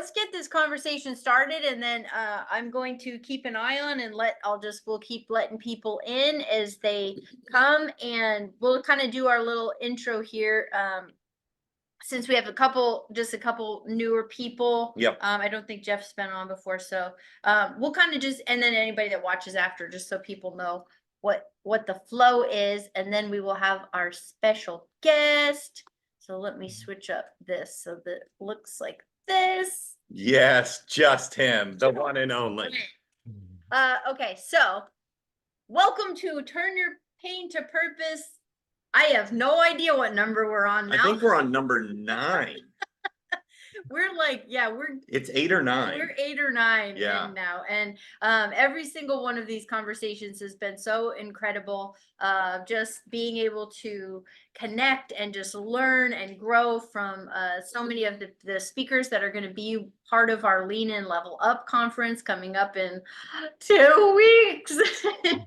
let's get this conversation started, and then I'm going to keep an eye on and we'll keep letting people in as they come, and we'll kind of do our little intro here. Since we have just a couple newer people. Yep. I don't think Jeff's been on before, so we'll kind of and then anybody that watches after, just so people know what the flow is, and then we will have our special guest. So let me switch up this so that it looks like this. Yes, just him, the one and only. Okay, so welcome to Turn Your Pain to Purpose. I have no idea what number we're on now. I think we're on number 9. We're like, it's 8 or 9. We're 8 or 9 Yeah. in now. And every single one of these conversations has been so incredible. Just being able to connect and just learn and grow from so many of the speakers that are going to be part of our Lean In Level Up conference coming up in 2 weeks.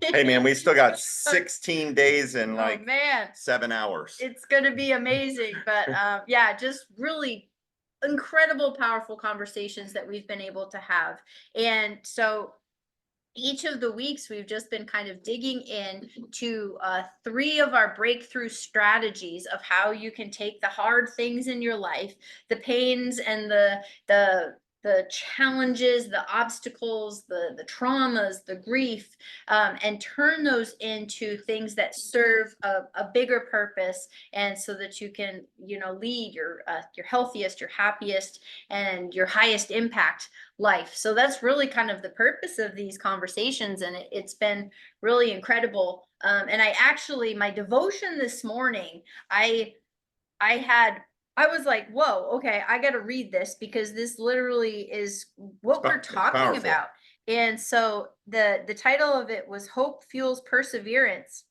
Hey man, we still got 16 days and like 7 hours. It's going to be amazing. But yeah, just really incredible, powerful conversations that we've been able to have. And so each of the weeks we've just been kind of digging in to 3 of our breakthrough strategies of how you can take the hard things in your life, the pains and the challenges, the obstacles, the traumas, the grief, and turn those into things that serve a bigger purpose, and so that you can, lead your healthiest, your happiest, and your highest impact life. So that's really kind of the purpose of these conversations, and it's been really incredible. And my devotion this morning, I was like, whoa, okay, I got to read this, because this literally is what we're talking about. And so the title of it was Hope Fuels Perseverance.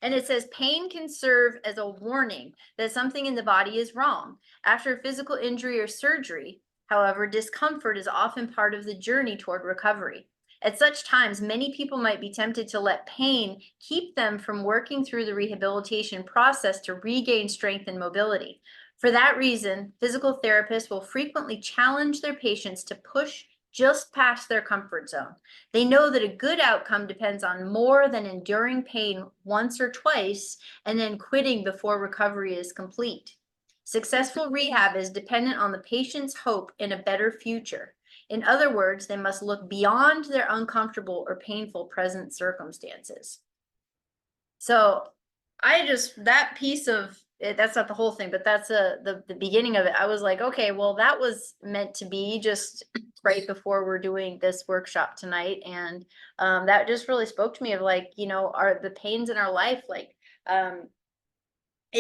And it says, pain can serve as a warning that something in the body is wrong. After physical injury or surgery, however, discomfort is often part of the journey toward recovery. At such times, many people might be tempted to let pain keep them from working through the rehabilitation process to regain strength and mobility. For that reason, physical therapists will frequently challenge their patients to push just past their comfort zone. They know that a good outcome depends on more than enduring pain once or twice and then quitting before recovery is complete. Successful rehab is dependent on the patient's hope in a better future. In other words, they must look beyond their uncomfortable or painful present circumstances. So that piece of it, that's not the whole thing, but that's the beginning of it. I was like, okay, well, that was meant to be just right before we're doing this workshop tonight. And that just really spoke to me of like, are the pains in our life, like,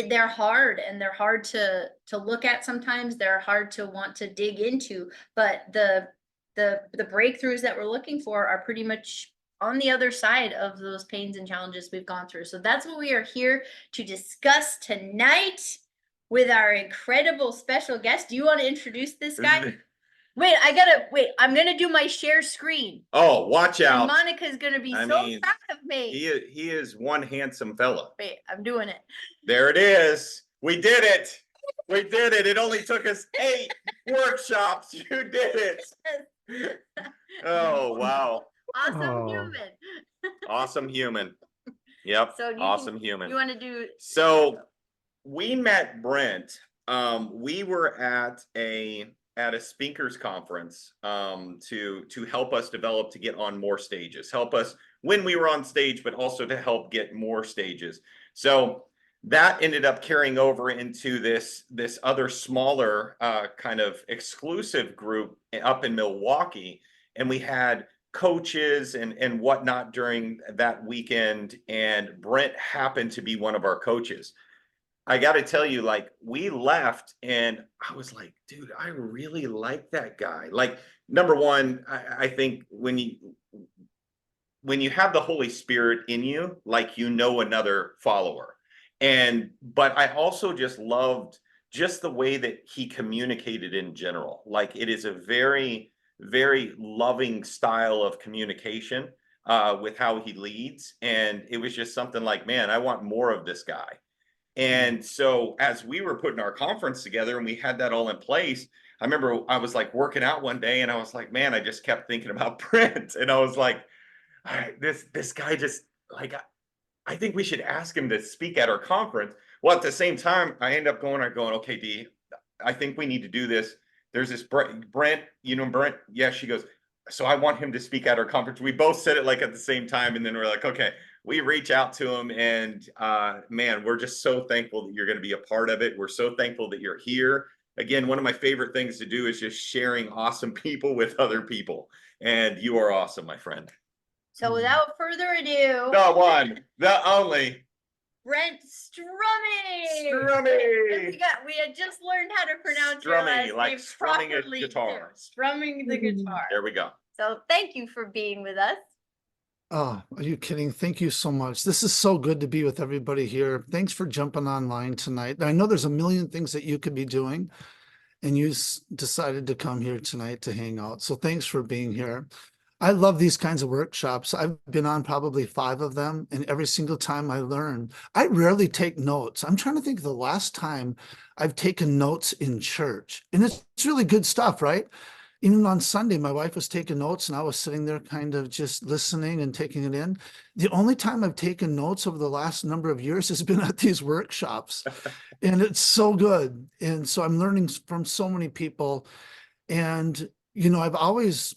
they're hard, and they're hard to look at sometimes. They're hard to want to dig into, but the breakthroughs that we're looking for are pretty much on the other side of those pains and challenges we've gone through. So that's what we are here to discuss tonight with our incredible special guest. Do you want to introduce this guy? Wait, I'm gonna do my share screen. Oh, watch out. And Monica's gonna be so proud of me. He is one handsome fella. Wait, I'm doing it. There it is. We did it. We did it. It only took us 8 workshops. You did it. Oh, wow. Awesome human. Awesome human. Yep. So awesome human. You want to do? So we met Brent. We were at a speakers conference to help us develop to get on more stages, help us when we were on stage, but also to help get more stages. So that ended up carrying over into this other smaller kind of exclusive group up in Milwaukee, and we had coaches and whatnot during that weekend, and Brent happened to be one of our coaches. I got to tell you, like, we left and I was like, dude, I really like that guy. Like, number one, I think when you have the Holy Spirit in you, like, another follower. But I also just loved just the way that he communicated in general. Like, it is a very, very loving style of communication with how he leads. And it was just something like, man, I want more of this guy. And so as we were putting our conference together and we had that all in place, I remember I was like working out one day and I was like, man, I just kept thinking about Brent. And I was like, all right, this guy just like, I think we should ask him to speak at our conference. Well, at the same time, I end up going, okay, D, I think we need to do this. There's this Brent, you know, Brent. Yeah, she goes, so I want him to speak at our conference. We both said it like at the same time. And then we're like, okay, we reach out to him. And man, we're just so thankful that you're going to be a part of it. We're so thankful that you're here. Again, one of my favorite things to do is just sharing awesome people with other people. And you are awesome, my friend. So without further ado, The one, the only, Brent Stromme. Stromme. We had just learned how to pronounce your Stromme, last like name strumming a properly, guitar. Strumming the guitar. There we go. So thank you for being with us. Oh, are you kidding? Thank you so much. This is so good to be with everybody here. Thanks for jumping online tonight. I know there's a million things that you could be doing, and you decided to come here tonight to hang out. So thanks for being here. I love these kinds of workshops. I've been on probably 5 of them, and every single time I learn. I rarely take notes. I'm trying to think of the last time I've taken notes in church, and it's really good stuff, right? Even on Sunday, my wife was taking notes and I was sitting there kind of just listening and taking it in. The only time I've taken notes over the last number of years has been at these workshops. And it's so good. And so I'm learning from so many people. And, you know, I've always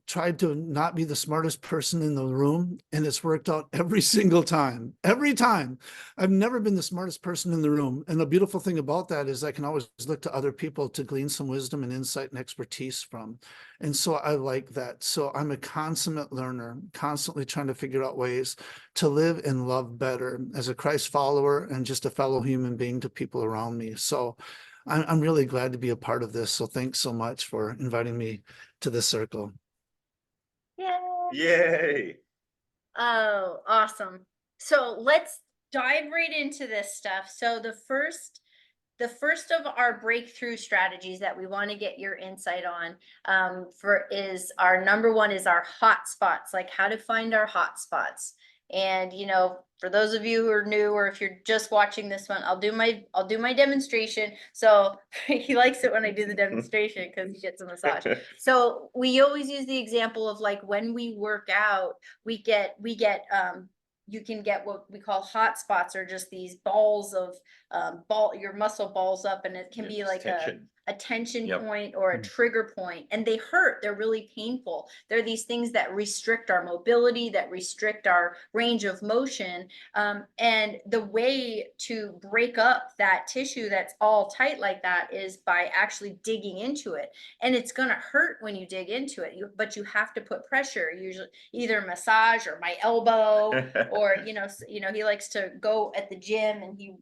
tried to not be the smartest person in the room, and it's worked out every single time. Every time. I've never been the smartest person in the room. And the beautiful thing about that is I can always look to other people to glean some wisdom and insight and expertise from. And so I like that. So I'm a consummate learner, constantly trying to figure out ways to live and love better as a Christ follower and just a fellow human being to people around me. So I'm really glad to be a part of this. So thanks so much for inviting me to this circle. Yay. Yay. Oh, awesome. So let's dive right into this stuff. So the first of our breakthrough strategies that we want to get your insight on is our number one is our hot spots, like how to find our hot spots. And, you know, for those of you who are new, or if you're just watching this one, I'll do my demonstration. So he likes it when I do the demonstration because he gets a massage. So we always use the example of like when we work out, you can get what we call hot spots, or just these balls of your muscle balls up, and it can be like tension. a tension Yep. point or a trigger point, and they hurt. They're really painful. They're these things that restrict our mobility, that restrict our range of motion. And the way to break up that tissue that's all tight like that is by actually digging into it. And it's going to hurt when you dig into it, but you have to put pressure, usually either massage or my elbow, or, you know, he likes to go at the gym and he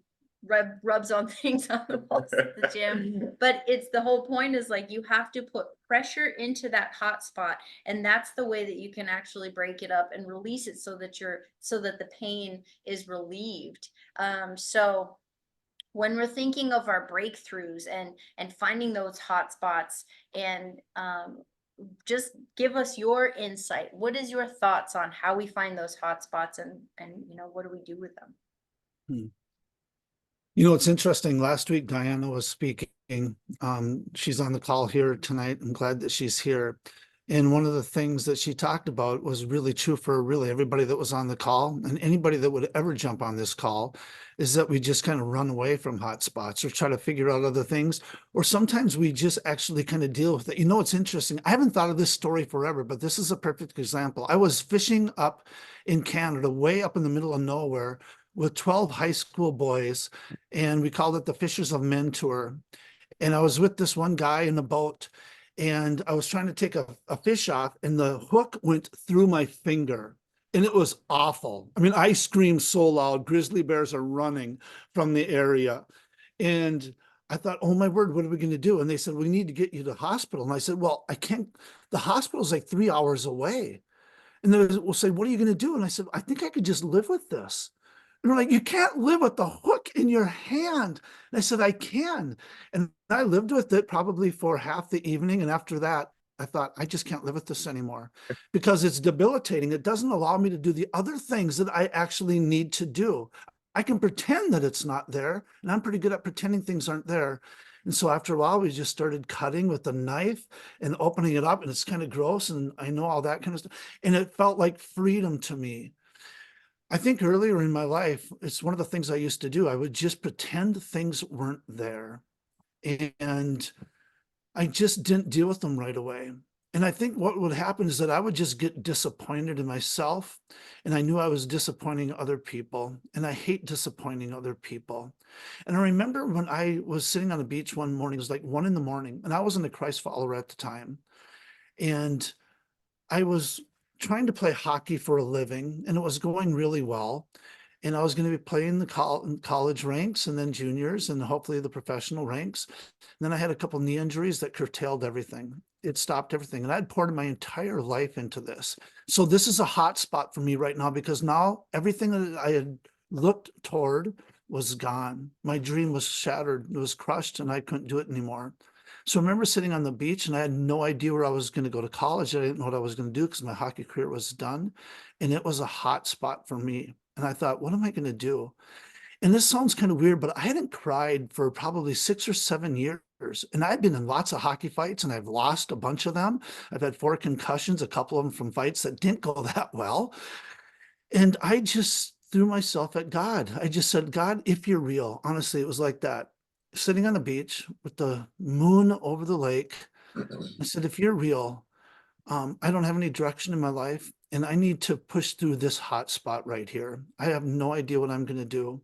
rubs on things on the walls of the gym. But it's the whole point is like you have to put pressure into that hot spot, and that's the way that you can actually break it up and release it so that the pain is relieved. So when we're thinking of our breakthroughs and finding those hot spots, and just give us your insight. What is your thoughts on how we find those hot spots, and you know, what do we do with them? You know, it's interesting. Last week, Diana was speaking. She's on the call here tonight. I'm glad that she's here. And one of the things that she talked about was really true for really everybody that was on the call, and anybody that would ever jump on this call, is that we just kind of run away from hot spots or try to figure out other things. Or sometimes we just actually kind of deal with it. You know, it's interesting. I haven't thought of this story forever, but this is a perfect example. I was fishing up in Canada, way up in the middle of nowhere, with 12 high school boys, and we called it the Fishers of Men Tour. And I was with this one guy in a boat, and I was trying to take a fish off, and the hook went through my finger, and it was awful. I mean, I screamed so loud. Grizzly bears are running from the area. And I thought, oh my word, what are we going to do? And they said, we need to get you to the hospital. And I said, well, I can't, the hospital's like 3 hours away. And they will say, what are you going to do? And I said, I think I could just live with this. And they're like, you can't live with the hook in your hand. And I said, I can. And I lived with it probably for half the evening. And after that, I thought, I just can't live with this anymore because it's debilitating. It doesn't allow me to do the other things that I actually need to do. I can pretend that it's not there, and I'm pretty good at pretending things aren't there. And so after a while, we just started cutting with a knife and opening it up, and it's kind of gross. And I know all that kind of stuff. And it felt like freedom to me. I think earlier in my life, it's one of the things I used to do. I would just pretend things weren't there. And I just didn't deal with them right away. And I think what would happen is that I would just get disappointed in myself. And I knew I was disappointing other people. And I hate disappointing other people. And I remember when I was sitting on the beach one morning, it was like 1 a.m. and I wasn't a Christ follower at the time. And I was trying to play hockey for a living, and it was going really well. And I was going to be playing the college ranks and then juniors and hopefully the professional ranks. And then I had a couple knee injuries that curtailed everything. It stopped everything. And I'd poured my entire life into this. So this is a hot spot for me right now, because now everything that I had looked toward was gone. My dream was shattered. It was crushed, and I couldn't do it anymore. So I remember sitting on the beach, and I had no idea where I was going to go to college. I didn't know what I was going to do because my hockey career was done. And it was a hot spot for me. And I thought, what am I going to do? And this sounds kind of weird, but I hadn't cried for probably 6 or 7 years. And I've been in lots of hockey fights, and I've lost a bunch of them. I've had 4 concussions, a couple of them from fights that didn't go that well. And I just threw myself at God. I just said, God, if you're real, honestly, it was like that. Sitting on the beach with the moon over the lake, I said, if you're real, I don't have any direction in my life, and I need to push through this hot spot right here. I have no idea what I'm going to do.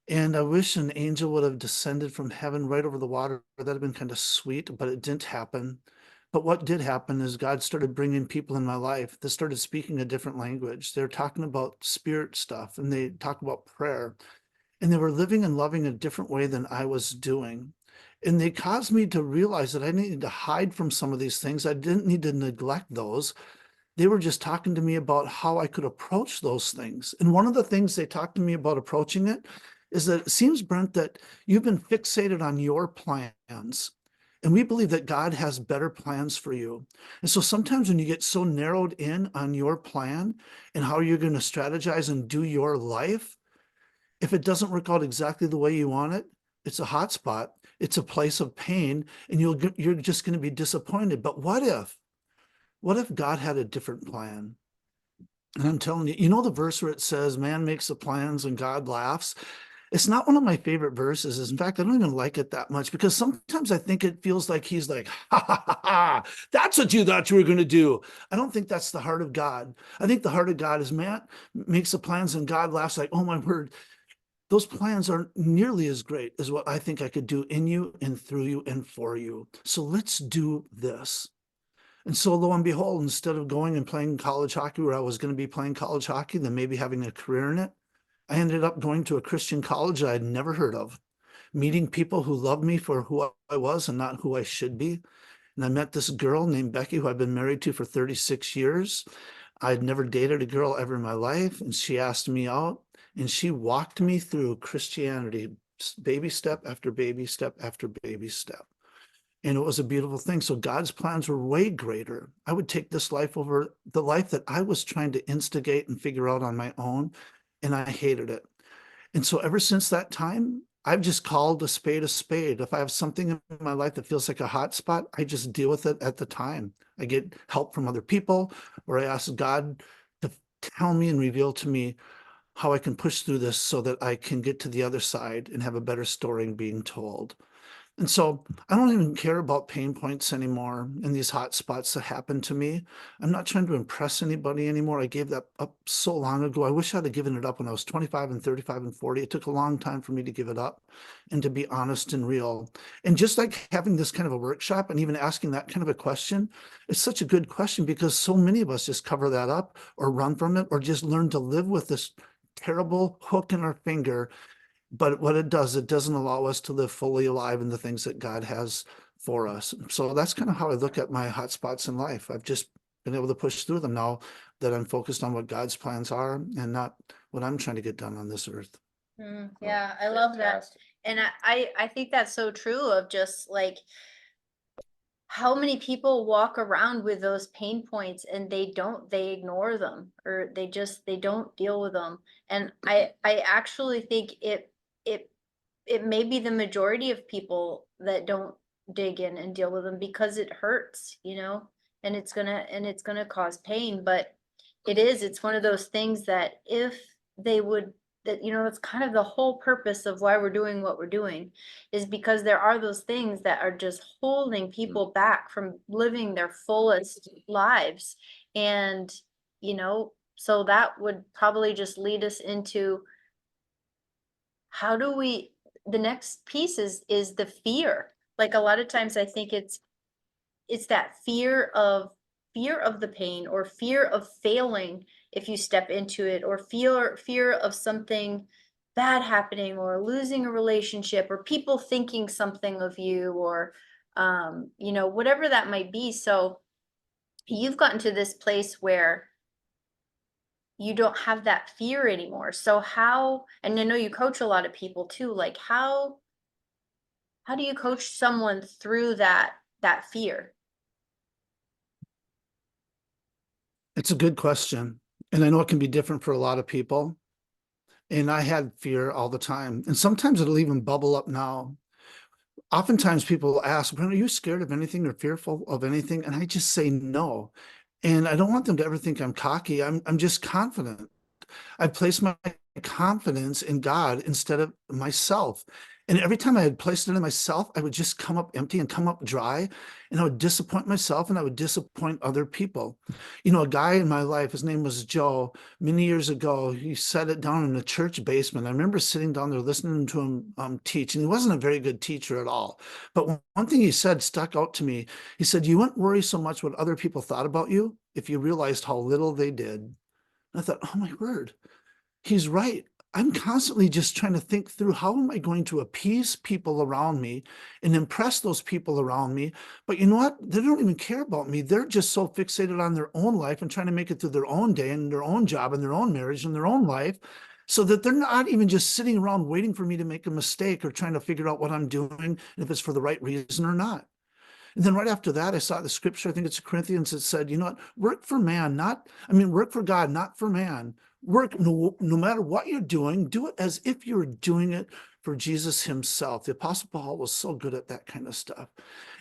And I wish an angel would have descended from heaven right over the water. That'd have been kind of sweet, but it didn't happen. But what did happen is God started bringing people in my life that started speaking a different language. They're talking about spirit stuff, and they talk about prayer, and they were living and loving a different way than I was doing. And they caused me to realize that I needed to hide from some of these things. I didn't need to neglect those. They were just talking to me about how I could approach those things. And one of the things they talked to me about approaching it is that it seems, Brent, that you've been fixated on your plans. And we believe that God has better plans for you. And so sometimes when you get so narrowed in on your plan and how you're going to strategize and do your life, if it doesn't work out exactly the way you want it, it's a hot spot. It's a place of pain, and you're just going to be disappointed. But what if God had a different plan? And I'm telling you, you know the verse where it says, man makes the plans and God laughs? It's not one of my favorite verses. In fact, I don't even like it that much, because sometimes I think it feels like he's like, ha, ha, ha, ha, that's what you thought you were going to do. I don't think that's the heart of God. I think the heart of God is, man makes the plans and God laughs, like, oh my word. Those plans aren't nearly as great as what I think I could do in you and through you and for you. So let's do this. And so lo and behold, instead of going and playing college hockey where I was going to be playing college hockey, then maybe having a career in it, I ended up going to a Christian college that I'd never heard of, meeting people who loved me for who I was and not who I should be. And I met this girl named Becky, who I've been married to for 36 years. I'd never dated a girl ever in my life, and she asked me out, and she walked me through Christianity, baby step after baby step after baby step. And it was a beautiful thing. So God's plans were way greater. I would take this life over the life that I was trying to instigate and figure out on my own, and I hated it. And so ever since that time, I've just called a spade a spade. If I have something in my life that feels like a hot spot, I just deal with it at the time. I get help from other people, or I ask God to tell me and reveal to me how I can push through this so that I can get to the other side and have a better story being told. And so I don't even care about pain points anymore in these hot spots that happen to me. I'm not trying to impress anybody anymore. I gave that up so long ago. I wish I'd have given it up when I was 25 and 35 and 40. It took a long time for me to give it up and to be honest and real. And just like having this kind of a workshop and even asking that kind of a question, it's such a good question, because so many of us just cover that up or run from it or just learn to live with this terrible hook in our finger. But what it does, it doesn't allow us to live fully alive in the things that God has for us. So that's kind of how I look at my hot spots in life. I've just been able to push through them now that I'm focused on what God's plans are and not what I'm trying to get done on this earth. Yeah, I love that. And I think that's so true, of just like how many people walk around with those pain points and they ignore them, or they don't deal with them. And I actually think it may be the majority of people that don't dig in and deal with them because it hurts, and it's gonna cause pain. But it's one of those things that if they would, that, it's kind of the whole purpose of why we're doing what we're doing, is because there are those things that are just holding people back from living their fullest lives. And, so that would probably just lead us into, how do we, the next piece is the fear. Like, a lot of times I think it's that fear of the pain, or fear of failing if you step into it, or fear of something bad happening, or losing a relationship, or people thinking something of you, or whatever that might be. So you've gotten to this place where you don't have that fear anymore. So how, and I know you coach a lot of people too, like how do you coach someone through that fear? It's a good question. And I know it can be different for a lot of people. And I had fear all the time. And sometimes it'll even bubble up now. Oftentimes people will ask, Brent, are you scared of anything or fearful of anything? And I just say no. And I don't want them to ever think I'm cocky. I'm just confident. I placed my confidence in God instead of myself. And every time I had placed it in myself, I would just come up empty and come up dry. And I would disappoint myself and I would disappoint other people. A guy in my life, his name was Joe, many years ago, he set it down in the church basement. I remember sitting down there listening to him teach, and he wasn't a very good teacher at all. But one thing he said stuck out to me. He said, you wouldn't worry so much what other people thought about you if you realized how little they did. And I thought, oh my word. He's right. I'm constantly just trying to think through, how am I going to appease people around me and impress those people around me? But you know what? They don't even care about me. They're just so fixated on their own life and trying to make it through their own day and their own job and their own marriage and their own life, so that they're not even just sitting around waiting for me to make a mistake or trying to figure out what I'm doing and if it's for the right reason or not. And then right after that, I saw the scripture, I think it's Corinthians, that said, you know what, work for man, work for God, not for man. Work no matter what you're doing, do it as if you're doing it for Jesus himself. The Apostle Paul was so good at that kind of stuff.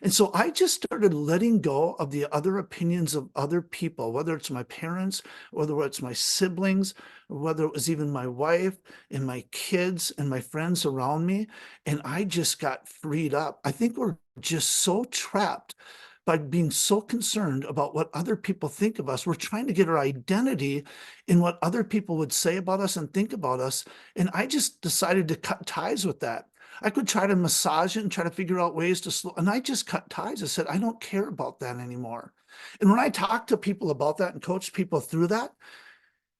And so I just started letting go of the other opinions of other people, whether it's my parents, whether it's my siblings, or whether it was even my wife and my kids and my friends around me. And I just got freed up. I think we're just so trapped by being so concerned about what other people think of us. We're trying to get our identity in what other people would say about us and think about us. And I just decided to cut ties with that. I could try to massage it and try to figure out ways to slow, and I just cut ties. I said, I don't care about that anymore. And when I talk to people about that and coach people through that,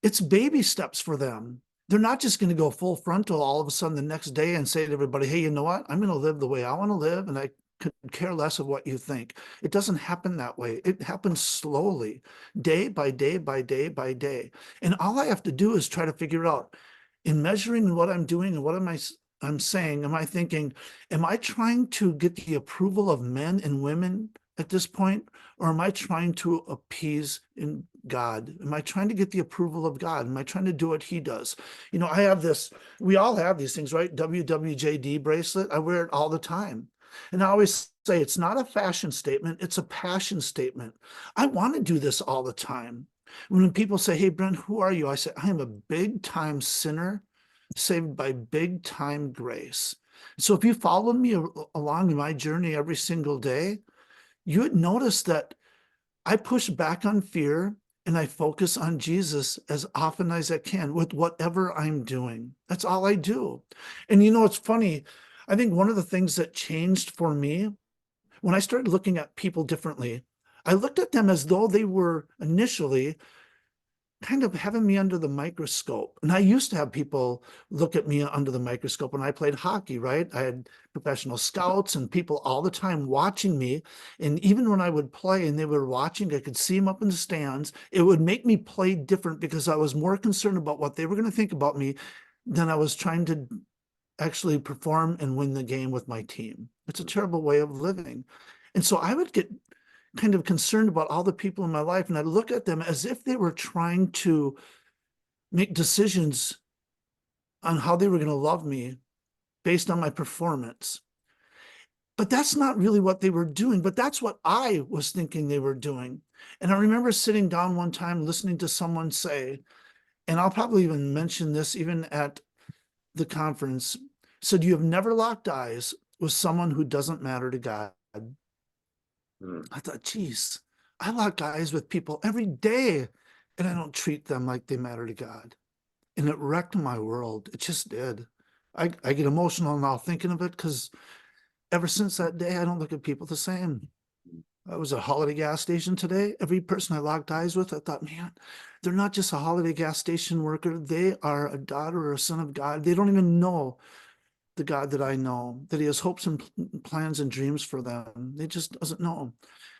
it's baby steps for them. They're not just going to go full frontal all of a sudden the next day and say to everybody, hey, you know what? I'm going to live the way I want to live, and I could care less of what you think. It doesn't happen that way. It happens slowly, day by day by day by day. And all I have to do is try to figure out, in measuring what I'm doing and what I'm saying, am I thinking, am I trying to get the approval of men and women at this point? Or am I trying to appease in God? Am I trying to get the approval of God? Am I trying to do what he does? I have this, we all have these things, right? WWJD bracelet. I wear it all the time. And I always say, it's not a fashion statement, it's a passion statement. I want to do this all the time. When people say, hey, Brent, who are you? I say, I am a big time sinner saved by big time grace. So if you followed me along my journey every single day, you would notice that I push back on fear and I focus on Jesus as often as I can with whatever I'm doing. That's all I do. And it's funny. I think one of the things that changed for me when I started looking at people differently, I looked at them as though they were initially kind of having me under the microscope. And I used to have people look at me under the microscope when I played hockey, right? I had professional scouts and people all the time watching me. And even when I would play and they were watching, I could see them up in the stands. It would make me play different because I was more concerned about what they were going to think about me than I was trying to actually perform and win the game with my team. It's a terrible way of living. And so I would get kind of concerned about all the people in my life, and I look at them as if they were trying to make decisions on how they were going to love me based on my performance. But that's not really what they were doing, but that's what I was thinking they were doing. And I remember sitting down one time listening to someone say, and I'll probably even mention this even at the conference, said, you have never locked eyes with someone who doesn't matter to God. I thought, geez, I lock eyes with people every day and I don't treat them like they matter to God. And it wrecked my world. It just did. I get emotional now thinking of it because ever since that day, I don't look at people the same. I was at a Holiday gas station today. Every person I locked eyes with, I thought, man, they're not just a Holiday gas station worker. They are a daughter or a son of God. They don't even know the God that I know, that he has hopes and plans and dreams for them. They just doesn't know.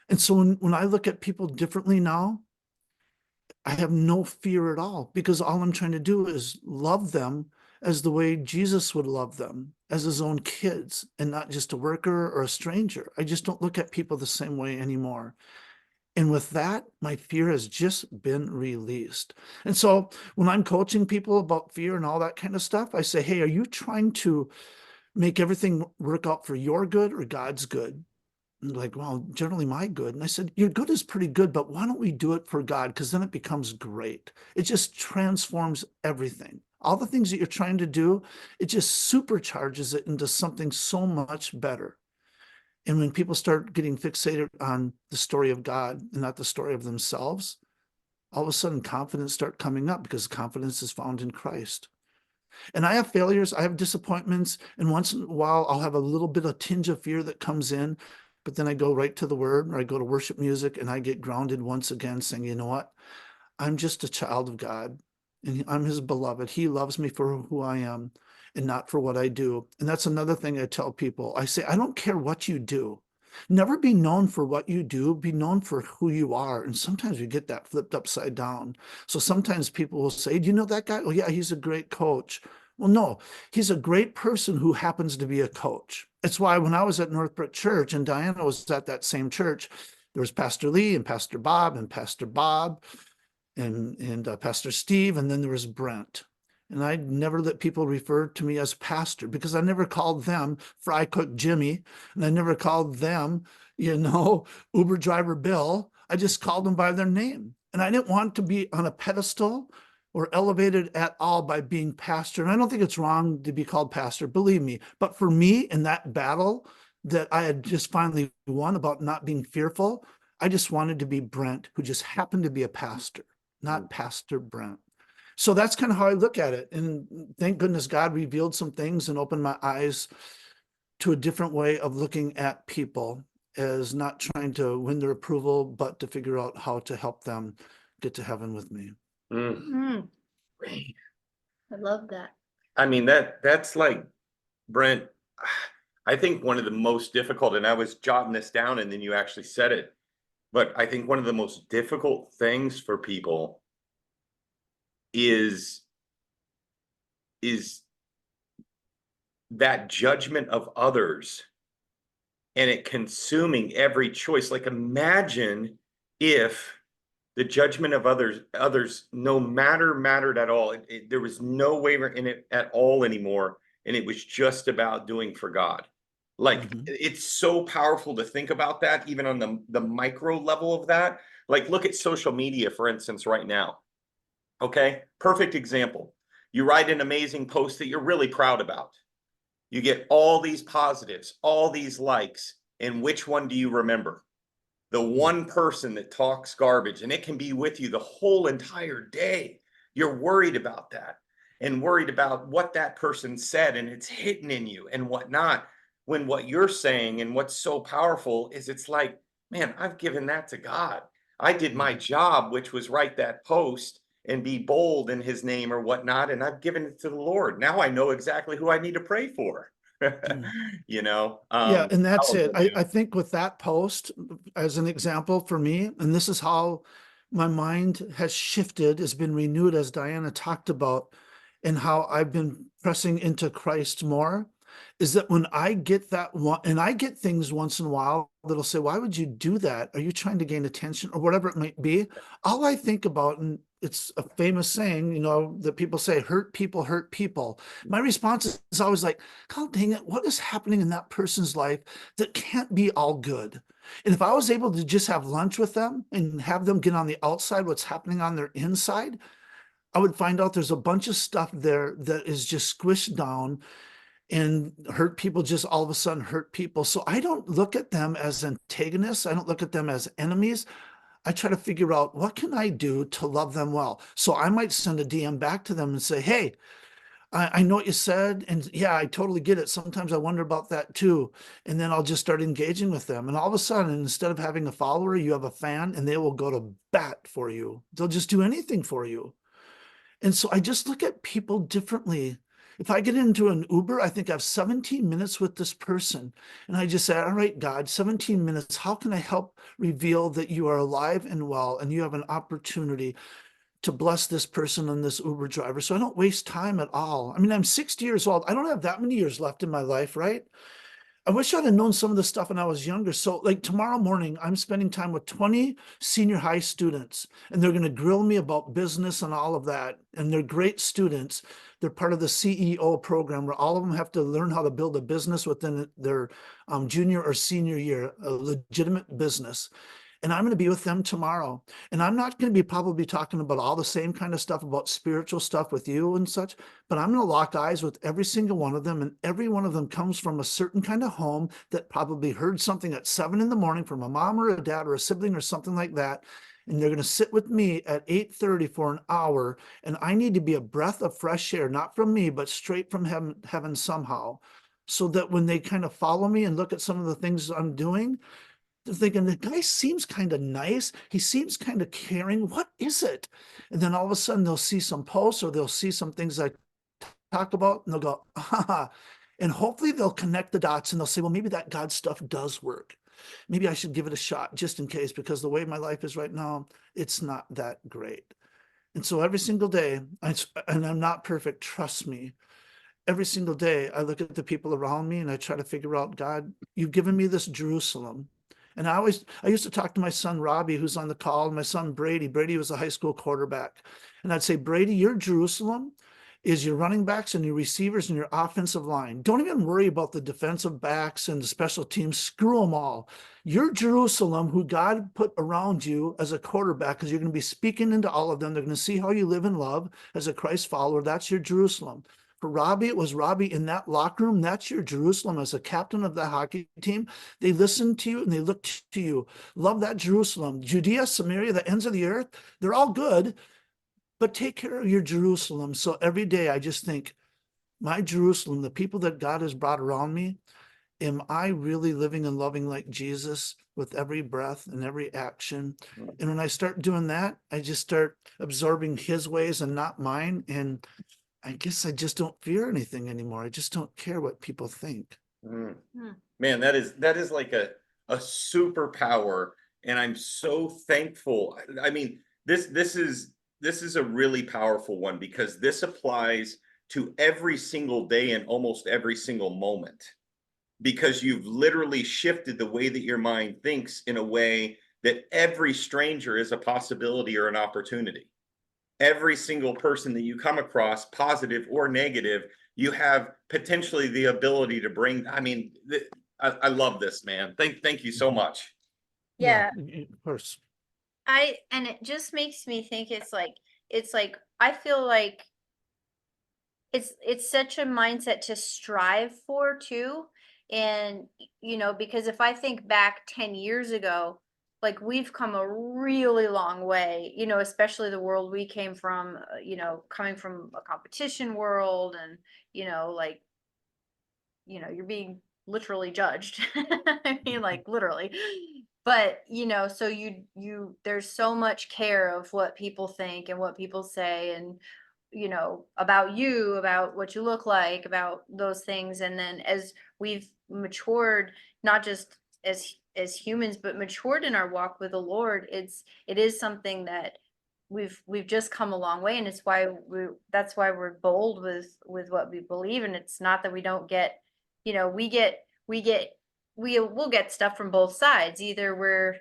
And so when I look at people differently now, I have no fear at all, because all I'm trying to do is love them as the way Jesus would love them, as his own kids, and not just a worker or a stranger. I just don't look at people the same way anymore. And with that, my fear has just been released. And so when I'm coaching people about fear and all that kind of stuff, I say, hey, are you trying to make everything work out for your good or God's good? And like, well, generally my good. And I said, your good is pretty good, but why don't we do it for God? Because then it becomes great. It just transforms everything. All the things that you're trying to do, it just supercharges it into something so much better. And when people start getting fixated on the story of God and not the story of themselves, all of a sudden confidence start coming up, because confidence is found in Christ. And I have failures, I have disappointments, and once in a while I'll have a little bit of tinge of fear that comes in, but then I go right to the word, or I go to worship music, and I get grounded once again, saying, you know what? I'm just a child of God, and I'm his beloved. He loves me for who I am and not for what I do. And that's another thing I tell people. I say, I don't care what you do. Never be known for what you do, be known for who you are. And sometimes we get that flipped upside down. So sometimes people will say, do you know that guy? Oh yeah, he's a great coach. Well, no, he's a great person who happens to be a coach. It's why when I was at Northbrook Church and Diana was at that same church, there was Pastor Lee and Pastor Bob and Pastor Bob and Pastor Steve, and then there was Brent. And I never let people refer to me as pastor, because I never called them Fry Cook Jimmy, and I never called them, Uber driver Bill. I just called them by their name. And I didn't want to be on a pedestal or elevated at all by being pastor. And I don't think it's wrong to be called pastor, believe me. But for me, in that battle that I had just finally won about not being fearful, I just wanted to be Brent, who just happened to be a pastor, not Pastor Brent. So that's kind of how I look at it. And thank goodness God revealed some things and opened my eyes to a different way of looking at people, as not trying to win their approval, but to figure out how to help them get to heaven with me. I love that. I mean, that's like, Brent, I think one of the most difficult, and I was jotting this down and then you actually said it, but I think one of the most difficult things for people is that judgment of others and it consuming every choice. Like, imagine if the judgment of others no mattered at all. There was no waver in it at all anymore, and it was just about doing for God. Like, it's so powerful to think about that, even on the micro level of that. Like, look at social media, for instance, right now. Okay, perfect example. You write an amazing post that you're really proud about. You get all these positives, all these likes, and which one do you remember? The one person that talks garbage, and it can be with you the whole entire day. You're worried about that and worried about what that person said, and it's hidden in you and whatnot. When what you're saying and what's so powerful is, it's like, man, I've given that to God. I did my job, which was write that post and be bold in his name or whatnot, and I've given it to the Lord. Now I know exactly who I need to pray for. Yeah, and that's it. I think with that post as an example for me, and this is how my mind has shifted, has been renewed, as Diana talked about, and how I've been pressing into Christ more, is that when I get that one, and I get things once in a while that'll say, why would you do that? Are you trying to gain attention or whatever it might be? All I think about, and it's a famous saying, you know, that people say, hurt people hurt people. My response is always like, God dang it, what is happening in that person's life that can't be all good? And if I was able to just have lunch with them and have them get on the outside what's happening on their inside, I would find out there's a bunch of stuff there that is just squished down, and hurt people just all of a sudden hurt people. So I don't look at them as antagonists. I don't look at them as enemies. I try to figure out what can I do to love them well. So I might send a DM back to them and say, hey, I know what you said. And yeah, I totally get it. Sometimes I wonder about that too. And then I'll just start engaging with them. And all of a sudden, instead of having a follower, you have a fan, and they will go to bat for you. They'll just do anything for you. And so I just look at people differently. If I get into an Uber, I think I have 17 minutes with this person. And I just say, all right, God, 17 minutes, how can I help reveal that you are alive and well, and you have an opportunity to bless this person and this Uber driver? So I don't waste time at all. I mean, I'm 60 years old. I don't have that many years left in my life, right? I wish I'd have known some of the stuff when I was younger. So like tomorrow morning, I'm spending time with 20 senior high students, and they're going to grill me about business and all of that. And they're great students. They're part of the CEO program where all of them have to learn how to build a business within their junior or senior year, a legitimate business. And I'm going to be with them tomorrow. And I'm not going to be probably talking about all the same kind of stuff about spiritual stuff with you and such, but I'm going to lock eyes with every single one of them. And every one of them comes from a certain kind of home that probably heard something at 7 a.m. from a mom or a dad or a sibling or something like that. And they're going to sit with me at 8:30 for an hour. And I need to be a breath of fresh air, not from me, but straight from heaven somehow. So that when they kind of follow me and look at some of the things I'm doing, they're thinking, the guy seems kind of nice. He seems kind of caring. What is it? And then all of a sudden they'll see some posts, or they'll see some things I talk about, and they'll go, ah, and hopefully they'll connect the dots, and they'll say, well, maybe that God stuff does work. Maybe I should give it a shot just in case, because the way my life is right now, it's not that great. And so every single day, and I'm not perfect, trust me, every single day I look at the people around me and I try to figure out, God, you've given me this Jerusalem. And I used to talk to my son, Robbie, who's on the call, and my son, Brady. Brady was a high school quarterback. And I'd say, Brady, your Jerusalem is your running backs and your receivers and your offensive line. Don't even worry about the defensive backs and the special teams. Screw them all. Your Jerusalem, who God put around you as a quarterback, because you're going to be speaking into all of them. They're going to see how you live in love as a Christ follower. That's your Jerusalem. For Robbie, it was Robbie in that locker room. That's your Jerusalem as a captain of the hockey team. They listened to you and they looked to you. Love that Jerusalem. Judea, Samaria, the ends of the earth, they're all good, but take care of your Jerusalem. So every day I just think, my Jerusalem, the people that God has brought around me, am I really living and loving like Jesus with every breath and every action? And when I start doing that, I just start absorbing his ways and not mine. And I guess I just don't fear anything anymore. I just don't care what people think. Mm. Man, that is like a superpower, and I'm so thankful. I mean, this is a really powerful one, because this applies to every single day and almost every single moment, because you've literally shifted the way that your mind thinks in a way that every stranger is a possibility or an opportunity. Every single person that you come across, positive or negative, you have potentially the ability to bring. I mean, I love this, man. Thank you so much. Yeah. Of course. And it just makes me think it's like I feel like it's such a mindset to strive for too. And because if I think back 10 years ago, like we've come a really long way, especially the world we came from, coming from a competition world, and like you're being literally judged. I mean, like literally. But so there's so much care of what people think and what people say, and about you, about what you look like, about those things. And then as we've matured, not just as humans, but matured in our walk with the Lord, it is something that we've just come a long way. And it's why that's why we're bold with what we believe. And it's not that we don't get, we get we'll get stuff from both sides. Either we're,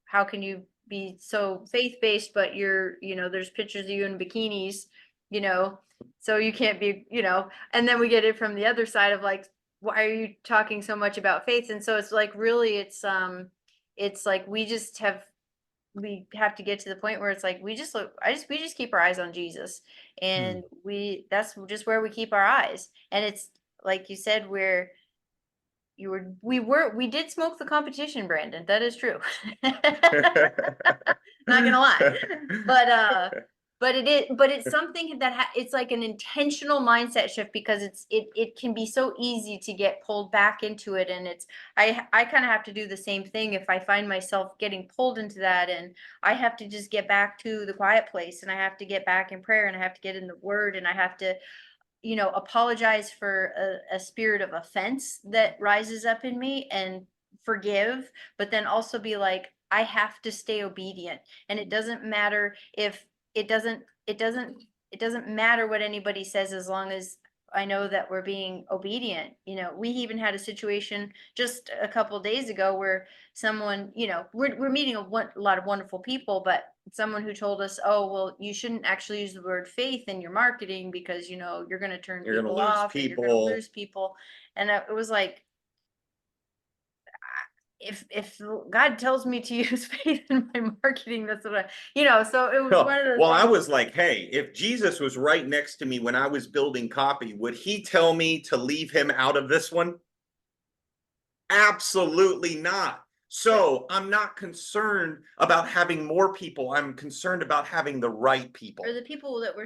how can you be so faith-based, but there's pictures of you in bikinis, so you can't be, and then we get it from the other side of like, why are you talking so much about faith? And so it's like, really, it's like, we have to get to the point where it's like, we just keep our eyes on Jesus, and that's just where we keep our eyes. And it's like you said, we did smoke the competition, Brandon. That is true. Not gonna lie. But it's something that it's like an intentional mindset shift, because it can be so easy to get pulled back into it. And I kind of have to do the same thing if I find myself getting pulled into that, and I have to just get back to the quiet place, and I have to get back in prayer, and I have to get in the word, and I have to apologize for a spirit of offense that rises up in me, and forgive, but then also be like, I have to stay obedient. And it doesn't matter if it doesn't matter what anybody says, as long as I know that we're being obedient. We even had a situation just a couple of days ago where someone, we're meeting a lot of wonderful people, but someone who told us, oh, well, you shouldn't actually use the word faith in your marketing, because you're going to turn people off, and you're going to lose people. And it was like, if God tells me to use faith in my marketing, that's what so it was one of those well, I things. was like, hey, if Jesus was right next to me when I was building copy, would he tell me to leave him out of this one? Absolutely not. So I'm not concerned about having more people. I'm concerned about having the right people, Or the people that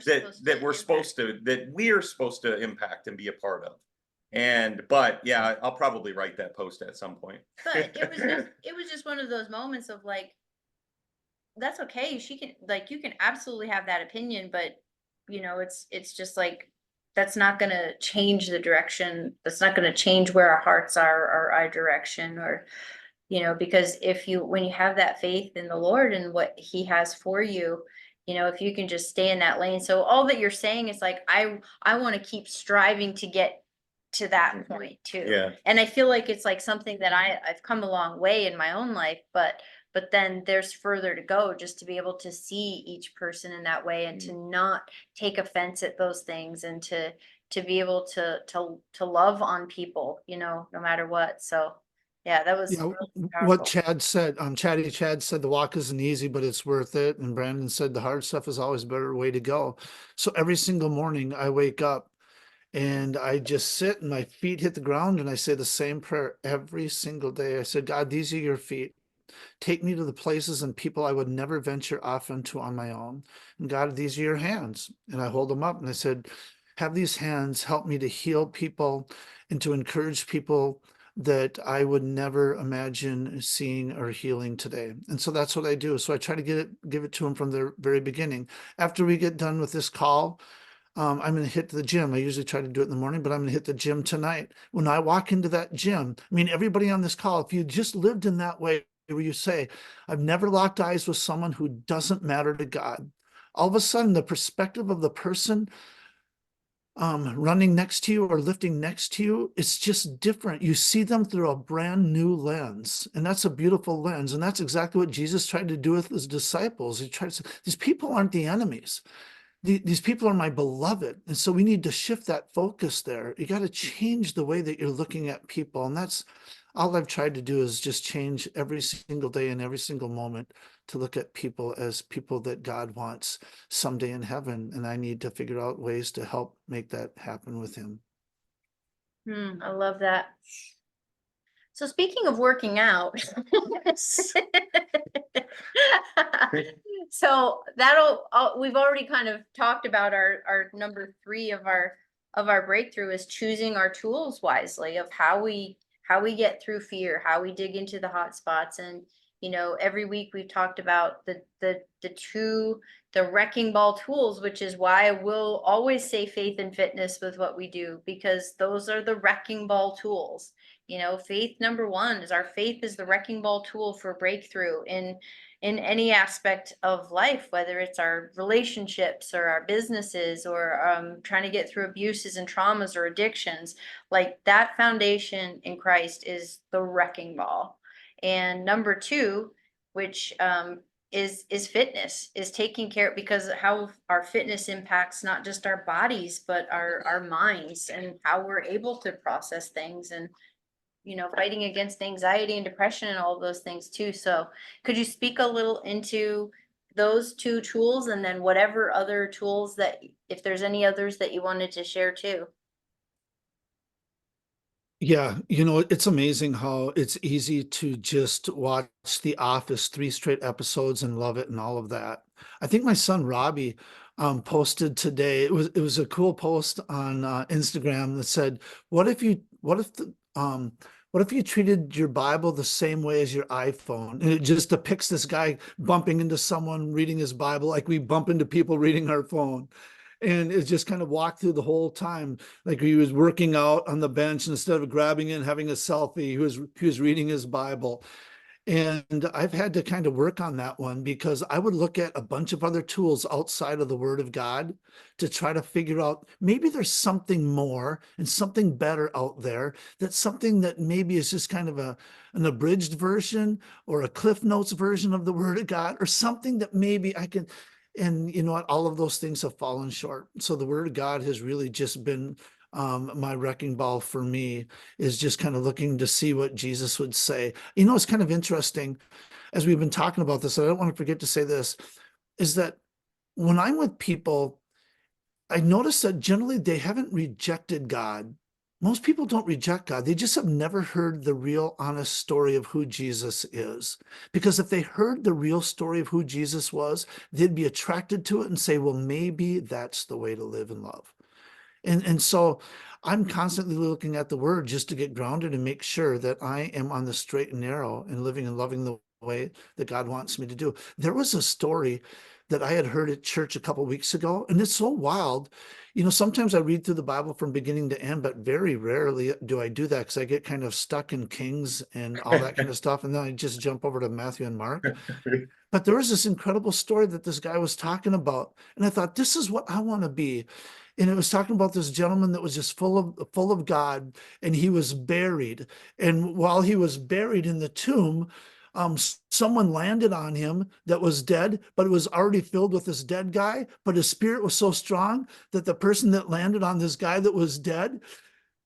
we're supposed to impact and be a part of. But yeah, I'll probably write that post at some point. But it was just one of those moments of like, that's okay. You can absolutely have that opinion, but it's just like, that's not going to change the direction. That's not going to change where our hearts are, or our direction, or, because when you have that faith in the Lord and what he has for you, if you can just stay in that lane. So all that you're saying is like, I want to keep striving to get to that point too. Yeah. And I feel like it's like something that I've come a long way in my own life, but then there's further to go, just to be able to see each person in that way, and to not take offense at those things, and to be able to love on people, no matter what. So yeah, that was What powerful. Chad said, Chad said the walk isn't easy, but it's worth it. And Brandon said the hard stuff is always a better way to go. So every single morning I wake up and I just sit and my feet hit the ground, and I say the same prayer every single day. I said, God, these are your feet. Take me to the places and people I would never venture off into on my own. And God, these are your hands. And I hold them up and I said, have these hands help me to heal people and to encourage people that I would never imagine seeing or healing today. And so that's what I do. So I try to give it to them from the very beginning. After we get done with this call, I'm going to hit the gym. I usually try to do it in the morning, but I'm going to hit the gym tonight. When I walk into that gym, I mean, everybody on this call, if you just lived in that way, where you say, I've never locked eyes with someone who doesn't matter to God, all of a sudden the perspective of the person running next to you or lifting next to you, it's just different. You see them through a brand new lens, and that's a beautiful lens. And that's exactly what Jesus tried to do with his disciples. He tried to say, these people aren't the enemies. These people are my beloved. And so we need to shift that focus there. You got to change the way that you're looking at people. And that's all I've tried to do, is just change every single day and every single moment to look at people as people that God wants someday in heaven. And I need to figure out ways to help make that happen with him. I love that. So speaking of working out, so we've already kind of talked about our number 3 of our breakthrough is choosing our tools wisely, of how we get through fear, how we dig into the hot spots. And every week we've talked about the wrecking ball tools, which is why I will always say faith and fitness with what we do, because those are the wrecking ball tools. faith number one is our faith is the wrecking ball tool for breakthrough in any aspect of life, whether it's our relationships or our businesses or trying to get through abuses and traumas or addictions. Like that foundation in Christ is the wrecking ball. And number two, which is fitness, is taking care, because how our fitness impacts not just our bodies, but our minds and how we're able to process things, and fighting against anxiety and depression and all of those things too. So could you speak a little into those two tools, and then whatever other tools that, if there's any others that you wanted to share too? Yeah, it's amazing how it's easy to just watch The Office 3 straight episodes and love it and all of that. I think my son Robbie posted today. It was a cool post on Instagram that said, what if you treated your Bible the same way as your iPhone? And it just depicts this guy bumping into someone reading his Bible like we bump into people reading our phone. And it just kind of walked through the whole time, like he was working out on the bench, and instead of grabbing it and having a selfie, he was reading his Bible. And I've had to kind of work on that one, because I would look at a bunch of other tools outside of the Word of God to try to figure out maybe there's something more and something better out there. That's something that maybe is just kind of an abridged version or a Cliff Notes version of the Word of God, or something that maybe I can. And you know what? All of those things have fallen short. So the Word of God has really just been my wrecking ball for me, is just kind of looking to see what Jesus would say. It's kind of interesting as we've been talking about this. I don't want to forget to say this, is that when I'm with people, I notice that generally they haven't rejected God. Most people don't reject God. They just have never heard the real honest story of who Jesus is. Because if they heard the real story of who Jesus was, they'd be attracted to it and say, well, maybe that's the way to live and love. And so I'm constantly looking at the Word just to get grounded and make sure that I am on the straight and narrow and living and loving the way that God wants me to do. There was a story that I had heard at church a couple of weeks ago, and it's so wild. Sometimes I read through the Bible from beginning to end, but very rarely do I do that, because I get kind of stuck in Kings and all that kind of stuff, and then I just jump over to Matthew and Mark. But there was this incredible story that this guy was talking about, and I thought, this is what I want to be. And it was talking about this gentleman that was just full of God, and he was buried. And while he was buried in the tomb, someone landed on him that was dead, but it was already filled with this dead guy. But his spirit was so strong that the person that landed on this guy that was dead,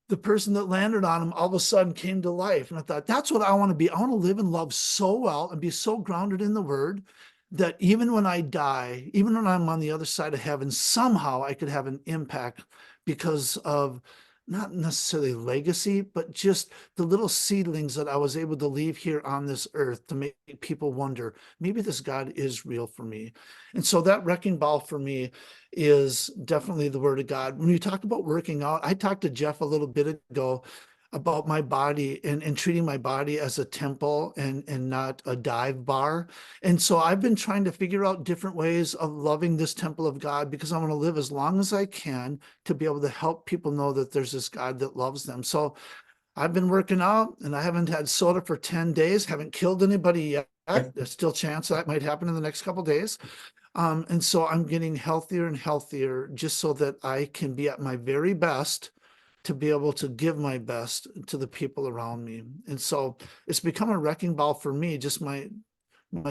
the person that landed on him all of a sudden came to life. And I thought, that's what I want to be. I want to live and love so well and be so grounded in the Word that even when I die, even when I'm on the other side of heaven, somehow I could have an impact because of not necessarily legacy, but just the little seedlings that I was able to leave here on this earth to make people wonder, maybe this God is real for me. And so that wrecking ball for me is definitely the Word of God. When you talk about working out, I talked to Jeff a little bit ago about my body and treating my body as a temple and not a dive bar. And so I've been trying to figure out different ways of loving this temple of God, because I want to live as long as I can to be able to help people know that there's this God that loves them. So I've been working out, and I haven't had soda for 10 days, haven't killed anybody yet. There's still a chance that might happen in the next couple of days. And so I'm getting healthier and healthier just so that I can be at my very best to be able to give my best to the people around me. And so it's become a wrecking ball for me, just my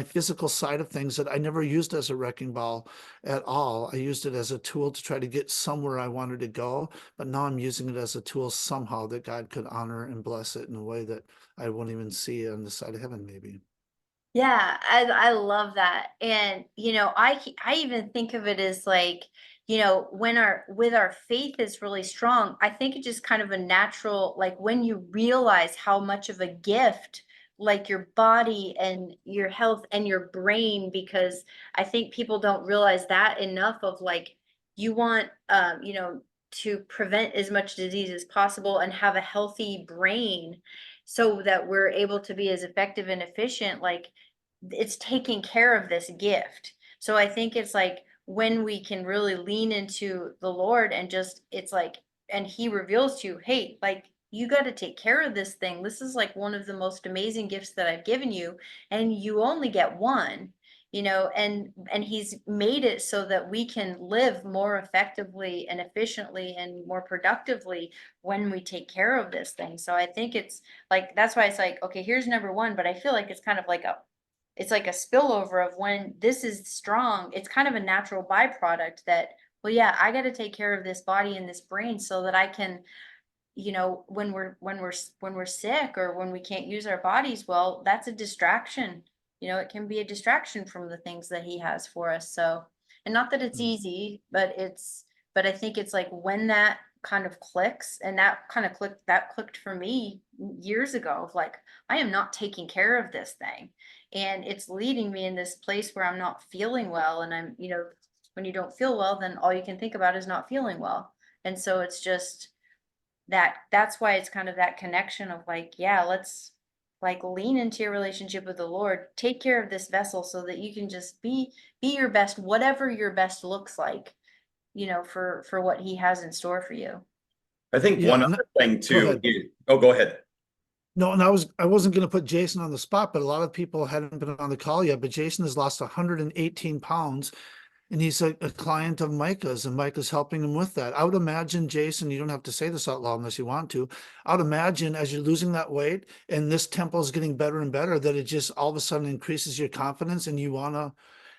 physical side of things that I never used as a wrecking ball at all. I used it as a tool to try to get somewhere I wanted to go, but now I'm using it as a tool somehow that God could honor and bless it in a way that I won't even see on the side of heaven, maybe. Yeah, I love that. And I even think of it as like, when our faith is really strong, I think it's just kind of a natural, like when you realize how much of a gift, like your body and your health and your brain, because I think people don't realize that enough, of like, you want to prevent as much disease as possible and have a healthy brain so that we're able to be as effective and efficient. Like, it's taking care of this gift. So I think it's like when we can really lean into the Lord and just, it's like, and he reveals to you, hey, like you got to take care of this thing. This is like one of the most amazing gifts that I've given you, and you only get one, and he's made it so that we can live more effectively and efficiently and more productively when we take care of this thing. So I think it's like, that's why it's like, okay, here's number one, but I feel like it's kind of like it's like a spillover of when this is strong. It's kind of a natural byproduct that, well, yeah, I got to take care of this body and this brain so that I can, when we're sick or when we can't use our bodies well, that's a distraction. It can be a distraction from the things that he has for us. So, and not that it's easy, but I think it's like when that kind of clicks, and that clicked for me years ago of like, I am not taking care of this thing. And it's leading me in this place where I'm not feeling well. And when you don't feel well, then all you can think about is not feeling well. And so it's just, that's why it's kind of that connection of like, yeah, let's like lean into your relationship with the Lord, take care of this vessel so that you can just be your best, whatever your best looks like, for what he has in store for you. I think Yeah, one and other thing go too. ahead. Go ahead. No, and I wasn't going to put Jason on the spot, but a lot of people hadn't been on the call yet. But Jason has lost 118 pounds, and he's a client of Micah's, and Micah's helping him with that. I would imagine, Jason, you don't have to say this out loud unless you want to. I would imagine as you're losing that weight and this tempo is getting better and better, that it just all of a sudden increases your confidence and you want to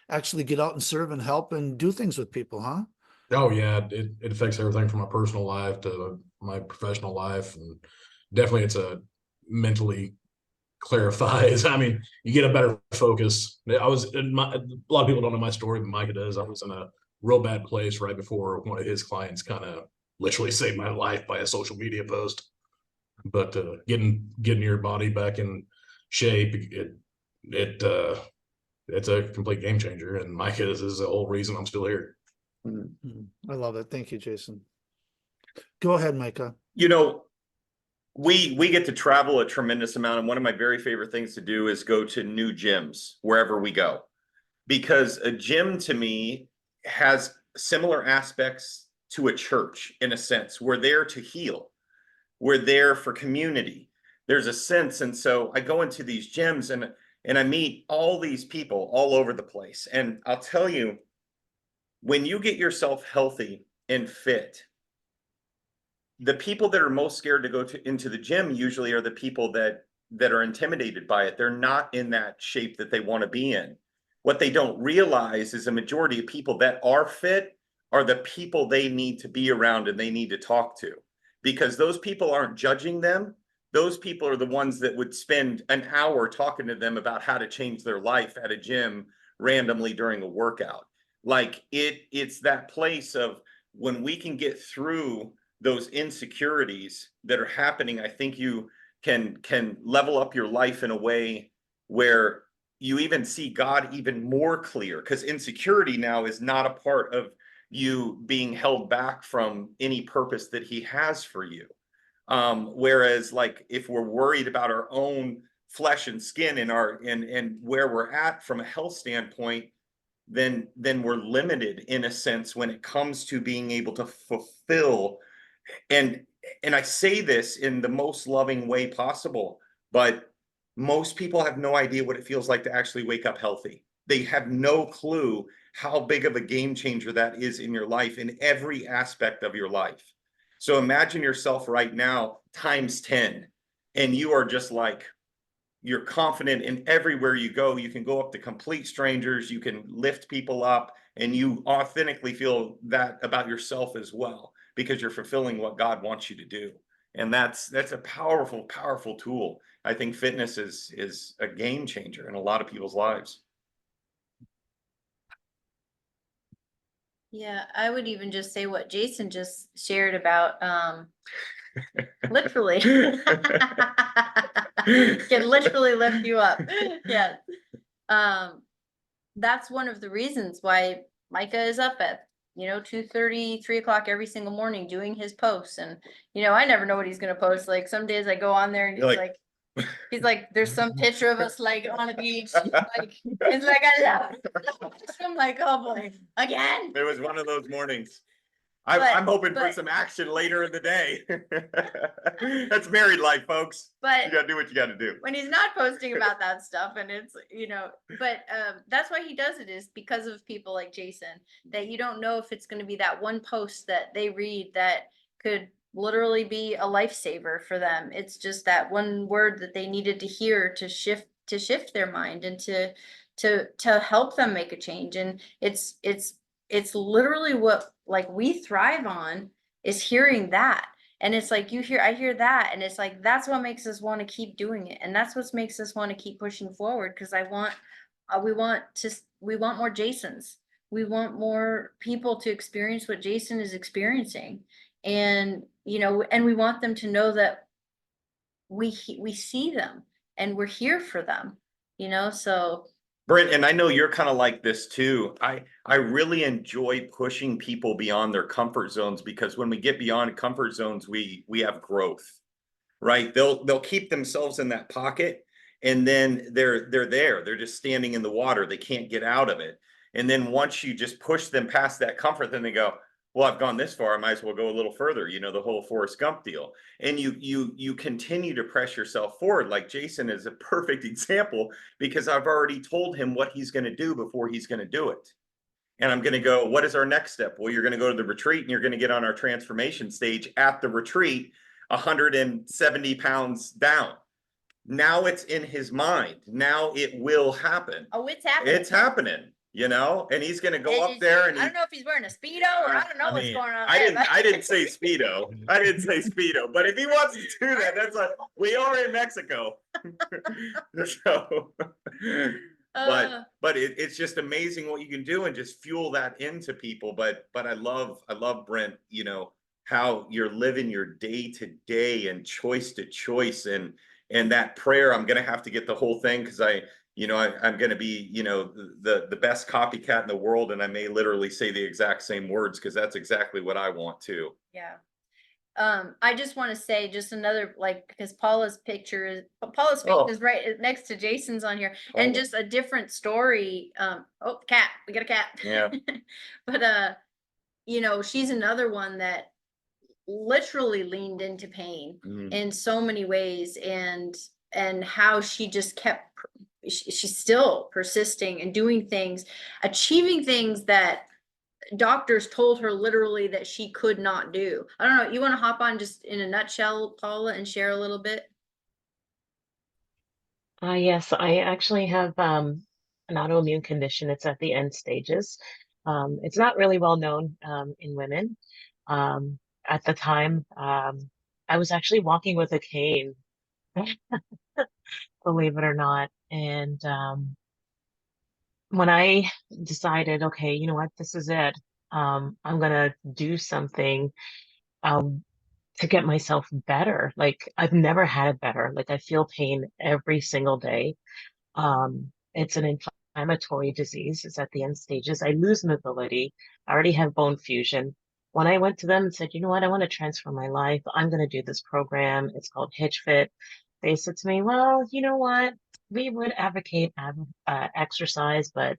actually get out and serve and help and do things with people, huh? Oh yeah, it affects everything from my personal life to my professional life, and definitely it's a mentally clarifies. I mean, you get a better focus. A lot of people don't know my story, but Micah does. I was in a real bad place right before one of his clients kind of literally saved my life by a social media post. But getting your body back in shape, it's a complete game changer. And Micah is the whole reason I'm still here. I love it. Thank you, Jason. Go ahead, Micah. We get to travel a tremendous amount, and one of my very favorite things to do is go to new gyms wherever we go, because a gym to me has similar aspects to a church in a sense. We're there to heal. We're there for community. There's a sense, and so I go into these gyms and I meet all these people all over the place. And I'll tell you, when you get yourself healthy and fit, the people that are most scared to go into the gym usually are the people that are intimidated by it. They're not in that shape that they want to be in. What they don't realize is a majority of people that are fit are the people they need to be around and they need to talk to, because those people aren't judging them. Those people are the ones that would spend an hour talking to them about how to change their life at a gym randomly during a workout. Like it's that place of when we can get through those insecurities that are happening, I think you can level up your life in a way where you even see God even more clear, because insecurity now is not a part of you being held back from any purpose that he has for you. Whereas like if we're worried about our own flesh and skin and where we're at from a health standpoint, then we're limited in a sense when it comes to being able to fulfill. And I say this in the most loving way possible, but most people have no idea what it feels like to actually wake up healthy. They have no clue how big of a game changer that is in your life, in every aspect of your life. So imagine yourself right now times 10, and you are just like, you're confident in everywhere you go. You can go up to complete strangers, you can lift people up, and you authentically feel that about yourself as well, because you're fulfilling what God wants you to do. And that's a powerful, powerful tool. I think fitness is a game changer in a lot of people's lives. Yeah, I would even just say what Jason just shared about literally can literally lift you up. Yeah. That's one of the reasons why Micah is up at 2:30, 3:00 every single morning doing his posts. And I never know what he's gonna post. Like some days I go on there and he's like there's some picture of us like on a beach. Like it's like I love it. I'm like, oh boy, again. It was one of those mornings. I'm hoping for but- some action later in the day. That's married life, folks. But You gotta do what you gotta do. when he's not posting about that stuff, and it's, but that's why he does it, is because of people like Jason, that you don't know if it's going to be that one post that they read that could literally be a lifesaver for them. It's just that one word that they needed to hear to shift their mind and to help them make a change. And it's literally what, like, we thrive on, is hearing that. And it's like, I hear that, and it's like, that's what makes us want to keep doing it. And that's what makes us want to keep pushing forward. Cause we want more Jasons. We want more people to experience what Jason is experiencing. And, and we want them to know that we see them and we're here for them, so. Brent, and I know you're kind of like this too. I really enjoy pushing people beyond their comfort zones, because when we get beyond comfort zones, we have growth, right? They'll keep themselves in that pocket, and then they're there. They're just standing in the water. They can't get out of it. And then once you just push them past that comfort, then they go, well, I've gone this far, I might as well go a little further, the whole Forrest Gump deal. And you continue to press yourself forward. Like Jason is a perfect example, because I've already told him what he's going to do before he's going to do it. And I'm going to go, what is our next step? Well, you're going to go to the retreat, and you're going to get on our transformation stage at the retreat, 170 pounds down. Now it's in his mind. Now it will happen. Oh, it's happening. It's happening. And he's going to go up there, and I don't know if he's wearing a Speedo, or I don't know what's going on. I didn't say Speedo. I didn't say Speedo, but if he wants to do that, that's like, we are in Mexico. So, but it's just amazing what you can do and just fuel that into people. But I love Brent, how you're living your day to day and choice to choice, and that prayer. I'm going to have to get the whole thing, because I'm going to be, the best copycat in the world. And I may literally say the exact same words, because that's exactly what I want too. Yeah. I just want to say just another, because Paula's face is right next to Jason's on here, and just a different story. Oh, cat, we got a cat. Yeah. But, she's another one that literally leaned into pain in so many ways, and how she just kept, she's still persisting and doing things, achieving things that doctors told her literally that she could not do. I don't know. You want to hop on just in a nutshell, Paula, and share a little bit? Yes, I actually have an autoimmune condition. It's at the end stages. It's not really well known in women. At the time, I was actually walking with a cane, believe it or not. And when I decided, okay, you know what, this is it. I'm gonna do something to get myself better. Like, I've never had it better. Like, I feel pain every single day. It's an inflammatory disease. It's at the end stages. I lose mobility. I already have bone fusion. When I went to them and said, you know what, I want to transform my life, I'm going to do this program. It's called Hitch Fit. They said to me, well, you know what, we would advocate exercise, but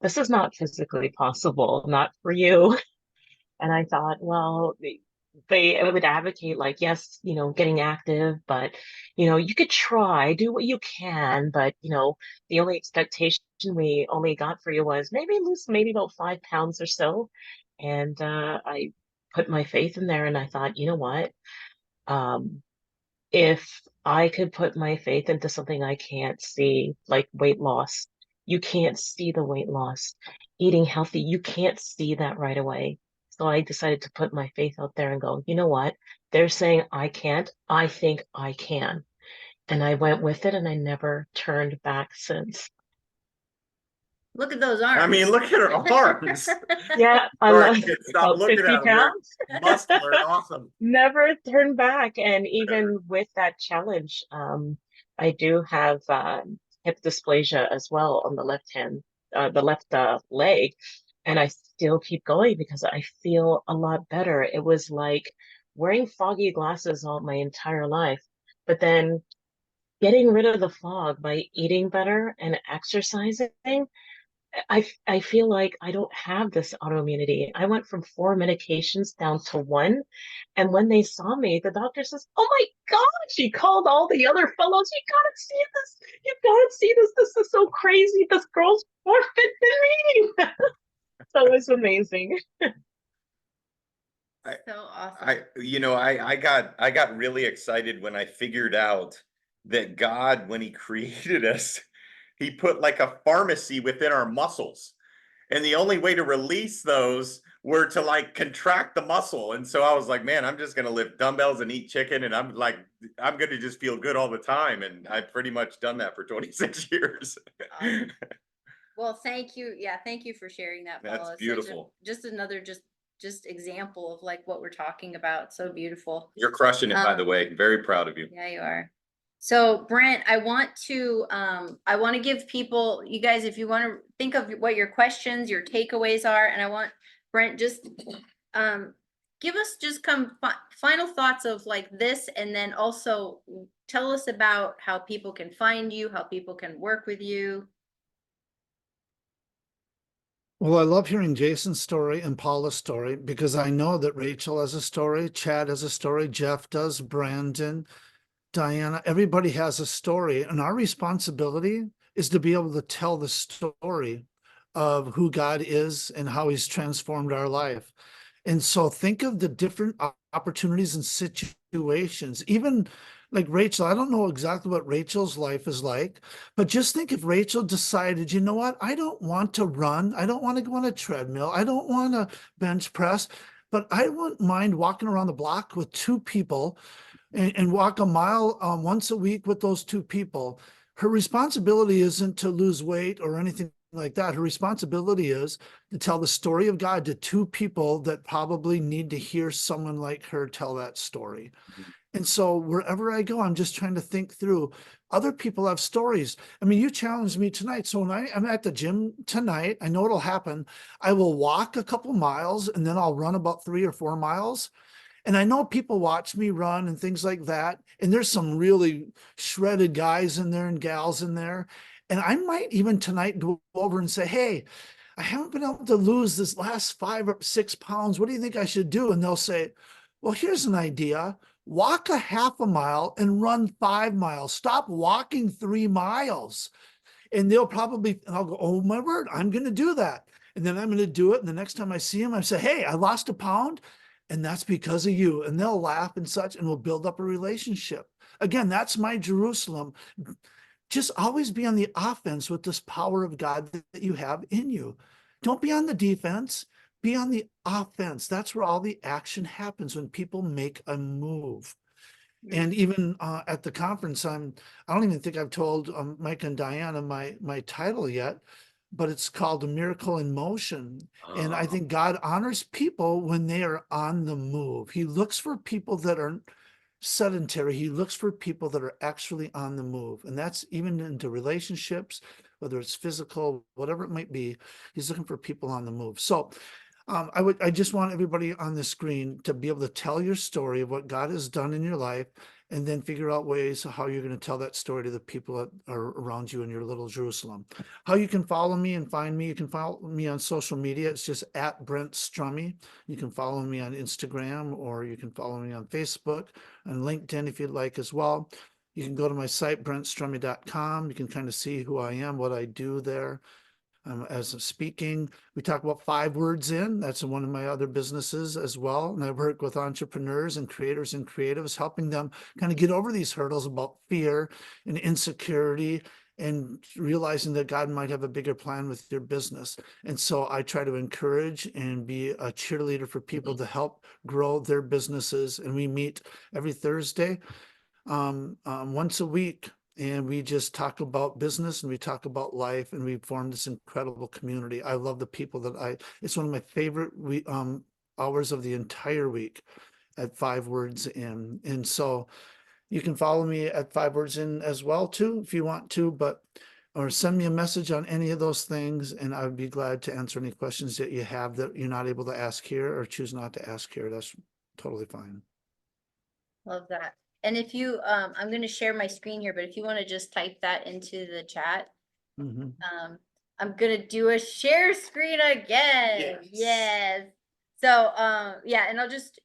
this is not physically possible, not for you. And I thought, well, they would advocate, like, yes, getting active, but, you could try, do what you can, but, the only expectation we only got for you was maybe lose about 5 pounds or so. And I put my faith in there, and I thought, you know what? If I could put my faith into something I can't see, like weight loss, you can't see the weight loss. Eating healthy, you can't see that right away. So I decided to put my faith out there and go, you know what? They're saying I can't. I think I can. And I went with it, and I never turned back since. Look at those arms. I mean, look at her arms. Yeah, I Sorry, lost stop about looking 50 at them. They're pounds. muscular and awesome. Never turned back. And even with that challenge, I do have hip dysplasia as well on the left hand, the left leg. And I still keep going because I feel a lot better. It was like wearing foggy glasses all my entire life, but then getting rid of the fog by eating better and exercising, I feel like I don't have this autoimmunity. I went from 4 medications down to 1. And when they saw me, the doctor says, "Oh my God," she called all the other fellows. "You gotta see this. You gotta see this. This is so crazy. This girl's more fit than me." So it's amazing. So awesome. I got really excited when I figured out that God, when he created us, he put like a pharmacy within our muscles. And the only way to release those were to like contract the muscle. And so I was like, man, I'm just going to lift dumbbells and eat chicken. And I'm going to just feel good all the time. And I've pretty much done that for 26 years. Awesome. Well, thank you. Yeah, thank you for sharing that, Paula. That's beautiful. Just another just example of like what we're talking about. So beautiful. You're crushing it, by the way. Very proud of you. Yeah, you are. So Brent, I want to give people, you guys, if you want to think of what your questions, your takeaways are, and I want Brent just give us just final thoughts of like this, and then also tell us about how people can find you, how people can work with you. Well, I love hearing Jason's story and Paula's story because I know that Rachel has a story, Chad has a story, Jeff does, Brandon, Diana, everybody has a story. And our responsibility is to be able to tell the story of who God is and how he's transformed our life. And so think of the different opportunities and situations, even like Rachel. I don't know exactly what Rachel's life is like, but just think if Rachel decided, you know what, I don't want to run. I don't want to go on a treadmill. I don't want to bench press, but I wouldn't mind walking around the block with 2 people and walk a mile once a week with those 2 people. Her responsibility isn't to lose weight or anything like that. Her responsibility is to tell the story of God to 2 people that probably need to hear someone like her tell that story. And so wherever I go, I'm just trying to think through other people have stories. I mean, you challenged me tonight. So when I'm at the gym tonight, I know it'll happen. I will walk a couple miles and then I'll run about 3 or 4 miles. And I know people watch me run and things like that. And there's some really shredded guys in there and gals in there. And I might even tonight go over and say, hey, I haven't been able to lose this last 5 or 6 pounds. What do you think I should do? And they'll say, well, here's an idea. Walk a half a mile and run 5 miles. Stop walking 3 miles. And they'll probably, and I'll go, oh my word, I'm going to do that. And then I'm going to do it. And the next time I see them, I say, hey, I lost a pound. And that's because of you. And they'll laugh and such, and we'll build up a relationship. Again, that's my Jerusalem. Just always be on the offense with this power of God that you have in you. Don't be on the defense, be on the offense. That's where all the action happens, when people make a move. And even at the conference, I don't even think I've told Micah and Diana my title yet, but it's called A Miracle in Motion. And I think God honors people when they are on the move. He looks for people that are sedentary. He looks for people that are actually on the move. And that's even into relationships, whether it's physical, whatever it might be. He's looking for people on the move. So I just want everybody on the screen to be able to tell your story of what God has done in your life, and then figure out ways how you're going to tell that story to the people that are around you in your little Jerusalem. How you can follow me and find me. You can follow me on social media. It's just at Brent Stromme. You can follow me on Instagram, or you can follow me on Facebook and LinkedIn if you'd like as well. You can go to my site, brentstromme.com. You can kind of see who I am, what I do there. As of speaking, we talk about 5 words in. That's one of my other businesses as well. And I work with entrepreneurs and creators and creatives, helping them kind of get over these hurdles about fear and insecurity, and realizing that God might have a bigger plan with their business. And so I try to encourage and be a cheerleader for people to help grow their businesses. And we meet every Thursday, once a week. And we just talk about business and we talk about life, and we form this incredible community. I love the people that it's one of my favorite hours of the entire week at 5 words in. And so you can follow me at 5 words in as well too, if you want to, or send me a message on any of those things. And I would be glad to answer any questions that you have that you're not able to ask here, or choose not to ask here. That's totally fine. Love that. And if you, I'm going to share my screen here, but if you want to just type that into the chat, I'm gonna do a share screen again. Yes. So, yeah, and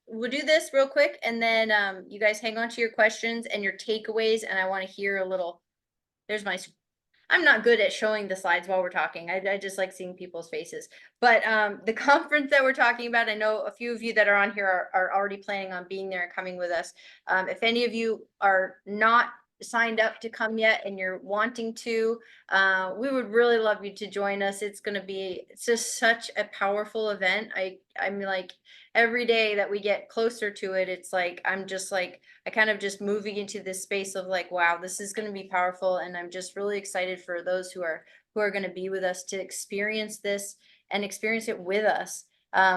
we'll do this real quick, and then, you guys hang on to your questions and your takeaways, and I want to hear a little, I'm not good at showing the slides while we're talking. I just like seeing people's faces. But the conference that we're talking about, I know a few of you that are on here are already planning on being there and coming with us. If any of you are not signed up to come yet and you're wanting to, we would really love you to join us. It's just such a powerful event. I'm like, every day that we get closer to it, it's like I kind of just moving into this space of like, wow, this is going to be powerful, and I'm just really excited for those who are going to be with us to experience this and experience it with us.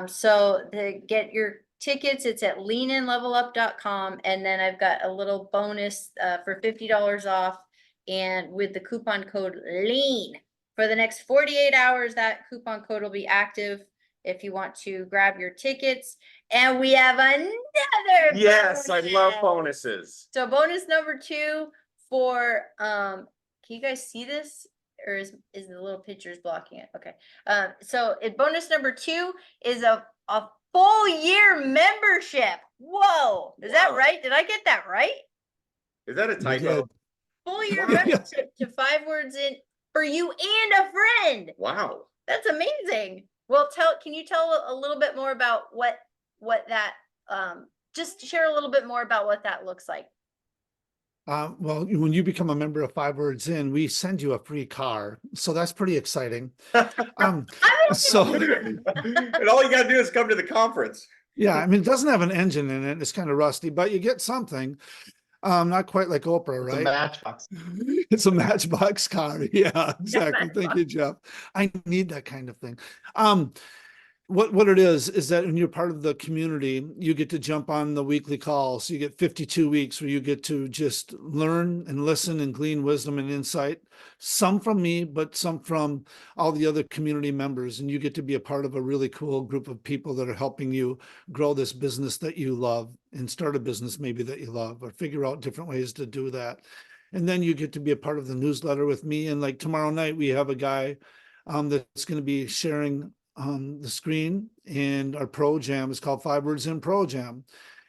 So to get your tickets, it's at leaninlevelup.com, and then I've got a little bonus for $50 off, and with the coupon code LEAN for the next 48 hours, that coupon code will be active if you want to grab your tickets. And we have another Yes, I love bonus. bonuses. So bonus number 2 for can you guys see this, or is the little pictures blocking it? Okay. So bonus number 2 is a full year membership. Whoa, is that right? Did I get that right? Is that a typo? Full year membership to 5 Words In for you and a friend. Wow. That's amazing. Well, can you tell a little bit more about what that, just share a little bit more about what that looks like. Well, when you become a member of 5 Words In, we send you a free car. So that's pretty exciting. So and all you got to do is come to the conference. Yeah, I mean, it doesn't have an engine in it. It's kind of rusty, but you get something. Not quite like Oprah, right? It's a Matchbox. It's a Matchbox car. Yeah, exactly. Thank you, Jeff. I need that kind of thing. What it is that when you're part of the community, you get to jump on the weekly calls. You get 52 weeks where you get to just learn and listen and glean wisdom and insight, some from me, but some from all the other community members. And you get to be a part of a really cool group of people that are helping you grow this business that you love and start a business maybe that you love, or figure out different ways to do that. And then you get to be a part of the newsletter with me. And like tomorrow night, we have a guy that's going to be sharing the screen, and our pro jam is called 5 Words In Pro Jam.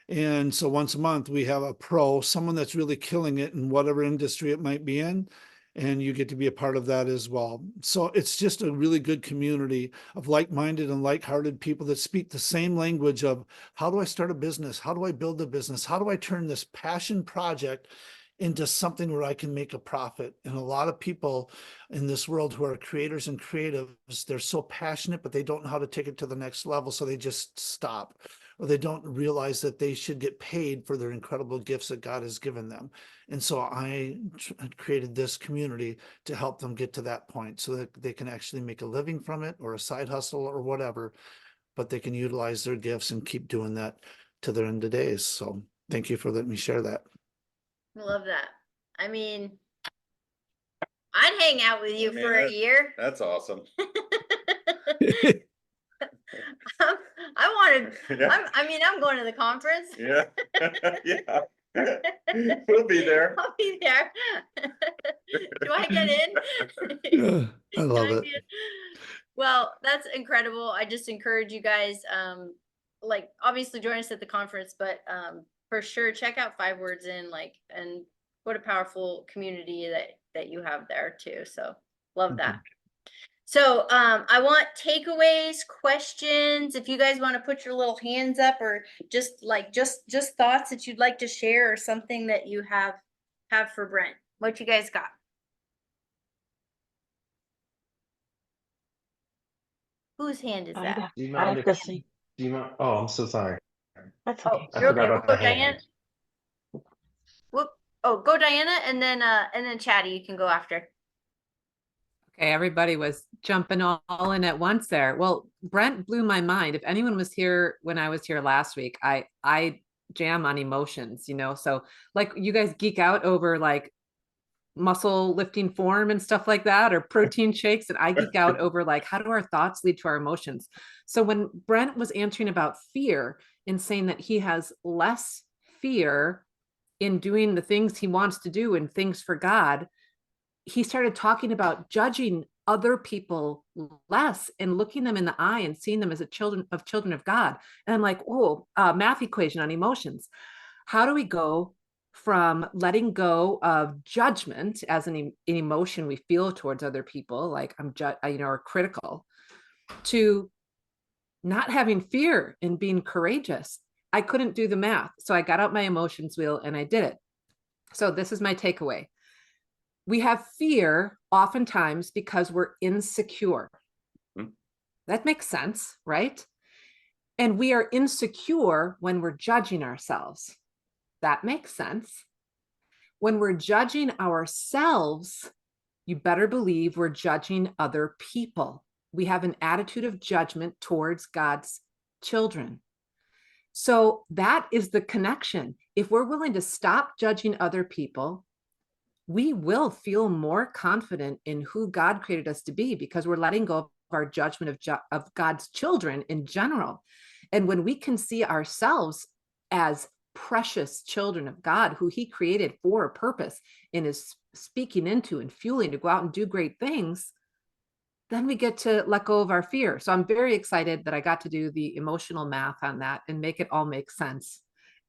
And so once a month we have a pro, someone that's really killing it in whatever industry it might be in, and you get to be a part of that as well. So it's just a really good community of like-minded and like-hearted people that speak the same language of, how do I start a business? How do I build a business? How do I turn this passion project into something where I can make a profit? And a lot of people in this world who are creators and creatives, they're so passionate, but they don't know how to take it to the next level. So they just stop, or they don't realize that they should get paid for their incredible gifts that God has given them. And so I created this community to help them get to that point, so that they can actually make a living from it, or a side hustle or whatever, but they can utilize their gifts and keep doing that to their end of days. So thank you for letting me share that. I love that. I mean, I'd hang out with you for a year. That's awesome. I'm going to the conference. Yeah. Yeah. We'll be there. I'll be there. Do I get in? Yeah, I love it. Well, that's incredible. I just encourage you guys, like, obviously join us at the conference, but for sure check out 5 Words In, and what a powerful community that you have there too. So love that. So I want takeaways, questions. If you guys want to put your little hands up, or just thoughts that you'd like to share, or something that you have for Brent. What you guys got? Whose hand is that? Do you I mind have to see. Do you mind? Oh, I'm so sorry. That's okay. I You're forgot okay. about We'll the go Diana. hand. Whoop. Oh, go Diana, and then Chatty, you can go after. Okay, everybody was jumping all in at once there. Well, Brent blew my mind. If anyone was here when I was here last week, I jam on emotions, so like you guys geek out over like muscle lifting form and stuff like that, or protein shakes, and I geek out over like, how do our thoughts lead to our emotions? So when Brent was answering about fear and saying that he has less fear in doing the things he wants to do and things for God, he started talking about judging other people less and looking them in the eye and seeing them as children of God. And I'm like, oh, math equation on emotions. How do we go from letting go of judgment as an emotion we feel towards other people, like or critical, to not having fear and being courageous? I couldn't do the math. So I got out my emotions wheel and I did it. So this is my takeaway. We have fear oftentimes because we're insecure. That makes sense, right? And we are insecure when we're judging ourselves. That makes sense. When we're judging ourselves, you better believe we're judging other people. We have an attitude of judgment towards God's children. So that is the connection. If we're willing to stop judging other people, we will feel more confident in who God created us to be, because we're letting go of our judgment of God's children in general. And when we can see ourselves as precious children of God, who he created for a purpose and is speaking into and fueling to go out and do great things, then we get to let go of our fear. So I'm very excited that I got to do the emotional math on that and make it all make sense.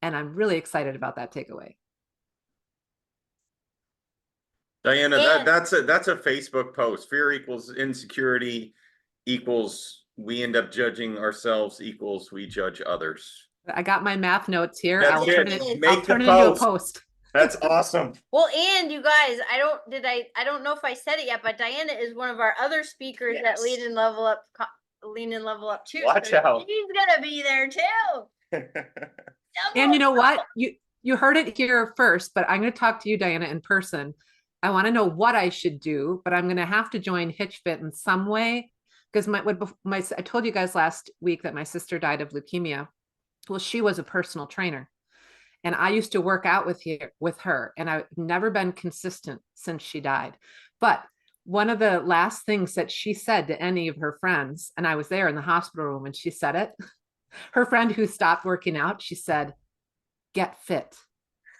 And I'm really excited about that takeaway. Diana, that's a Facebook post. Fear equals insecurity equals we end up judging ourselves equals we judge others. I got my math notes here. That's I'll it. turn it, Make I'll turn the it into a post. post. That's awesome. Well, and you guys, I don't know if I said it yet, but Diana is one of our other speakers at Lean and Level Up, too. Watch out. She's gonna be there too. And you know what? You heard it here first, but I'm going to talk to you, Diana, in person. I want to know what I should do, but I'm going to have to join Hitch Fit in some way, because I told you guys last week that my sister died of leukemia. Well, she was a personal trainer, and I used to work out with her, and I've never been consistent since she died. But one of the last things that she said to any of her friends, and I was there in the hospital room when she said it, her friend who stopped working out, she said, "Get fit."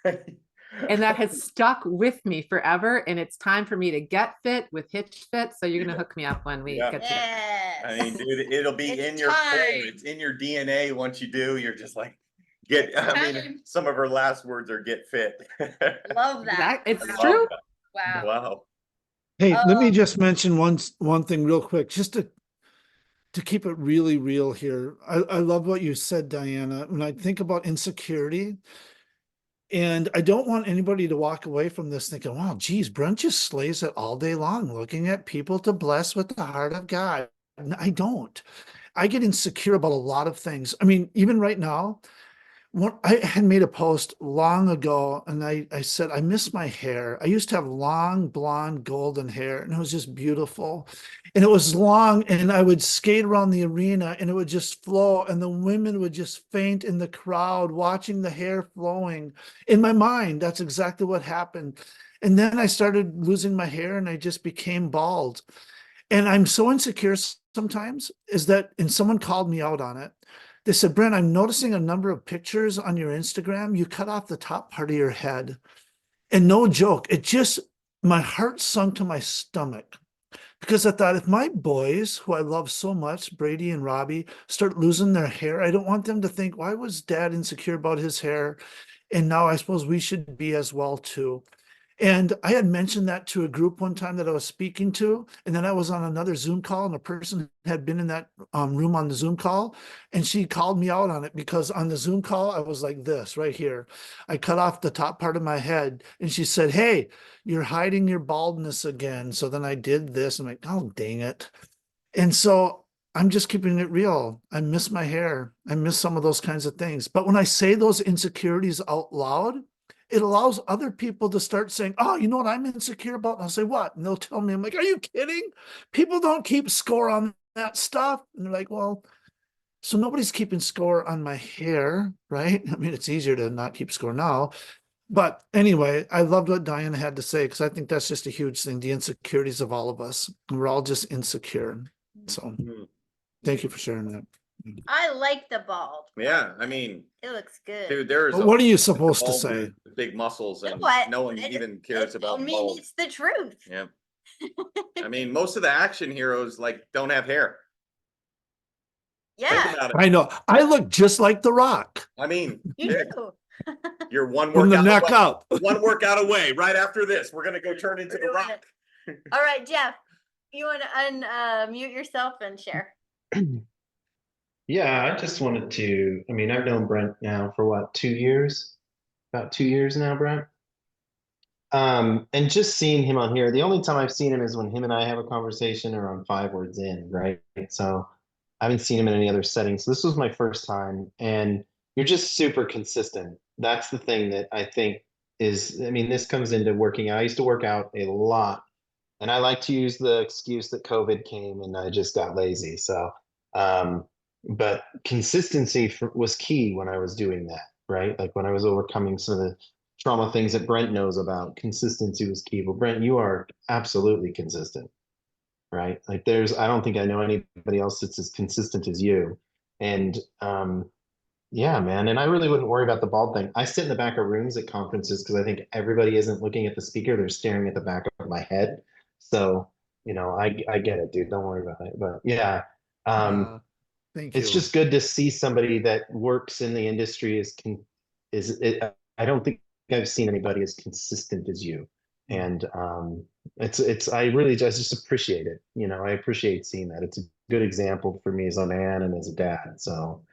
And that has stuck with me forever. And it's time for me to get fit with Hitch Fit. So you're going to hook me up when we get together. Yes. I mean, dude, it'll be in your core. It's in your DNA. Once you do, you're just like, some of her last words are "get fit." Love that. It's true. Wow. Wow. Hey, let me just mention one thing real quick, just to keep it really real here. I love what you said, Diana. When I think about insecurity, and I don't want anybody to walk away from this thinking, wow, geez, Brent just slays it all day long, looking at people to bless with the heart of God. I don't. I get insecure about a lot of things. I mean, even right now, I had made a post long ago, and I said, I miss my hair. I used to have long, blonde, golden hair, and it was just beautiful. And it was long, and I would skate around the arena, and it would just flow, and the women would just faint in the crowd watching the hair flowing. In my mind, that's exactly what happened. And then I started losing my hair, and I just became bald. And I'm so insecure sometimes, and someone called me out on it. They said, "Brent, I'm noticing a number of pictures on your Instagram. You cut off the top part of your head." And no joke, my heart sunk to my stomach, because I thought, if my boys, who I love so much, Brady and Robbie, start losing their hair, I don't want them to think, why was Dad insecure about his hair? And now I suppose we should be as well too. And I had mentioned that to a group one time that I was speaking to, and then I was on another Zoom call, and a person had been in that room on the Zoom call, and she called me out on it, because on the Zoom call, I was like this right here. I cut off the top part of my head, and she said, "Hey, you're hiding your baldness again." So then I did this. I'm like, oh, dang it. And so I'm just keeping it real. I miss my hair. I miss some of those kinds of things. But when I say those insecurities out loud, it allows other people to start saying, "Oh, you know what I'm insecure about?" And I'll say, "What?" And they'll tell me. I'm like, "Are you kidding? People don't keep score on that stuff." And they're like, "Well, so nobody's keeping score on my hair, right?" I mean, it's easier to not keep score now. But anyway, I loved what Diana had to say, because I think that's just a huge thing, the insecurities of all of us. We're all just insecure. So thank you for sharing that. I like the bald. Yeah, I mean, It looks good. dude, there's But what are you supposed to bald say? with big muscles, and What? no one even cares about I mean, bald. it's the truth. Yeah. I mean, most of the action heroes like don't have hair. Think Yeah, about it. I know. I look just like The Rock I mean, you Nick, do. you're one from the workout neck away. up. One workout away. Right after this, we're gonna go turn into the Rock. All right, Jeff, you want to unmute yourself and share? Yeah, I just wanted to, I mean, I've known Brent now for what, 2 years? About 2 years now, Brent. And just seeing him on here, the only time I've seen him is when him and I have a conversation or on 5 Words In, right? So I haven't seen him in any other setting. So this was my first time, and you're just super consistent. That's the thing that I think is, I mean, this comes into working out. I used to work out a lot, and I like to use the excuse that COVID came and I just got lazy. So, but consistency was key when I was doing that, right? Like when I was overcoming some of the trauma things that Brent knows about, consistency was key. But Brent, you are absolutely consistent, right? Like I don't think I know anybody else that's as consistent as you. And yeah, man. And I really wouldn't worry about the bald thing. I sit in the back of rooms at conferences because I think everybody isn't looking at the speaker, they're staring at the back of my head. So, I get it, dude. Don't worry about it. But yeah, Thank it's you. just good to see somebody that works in the industry is it. I don't think I've seen anybody as consistent as you. And I really just appreciate it. I appreciate seeing that. It's a good example for me as a man and as a dad. So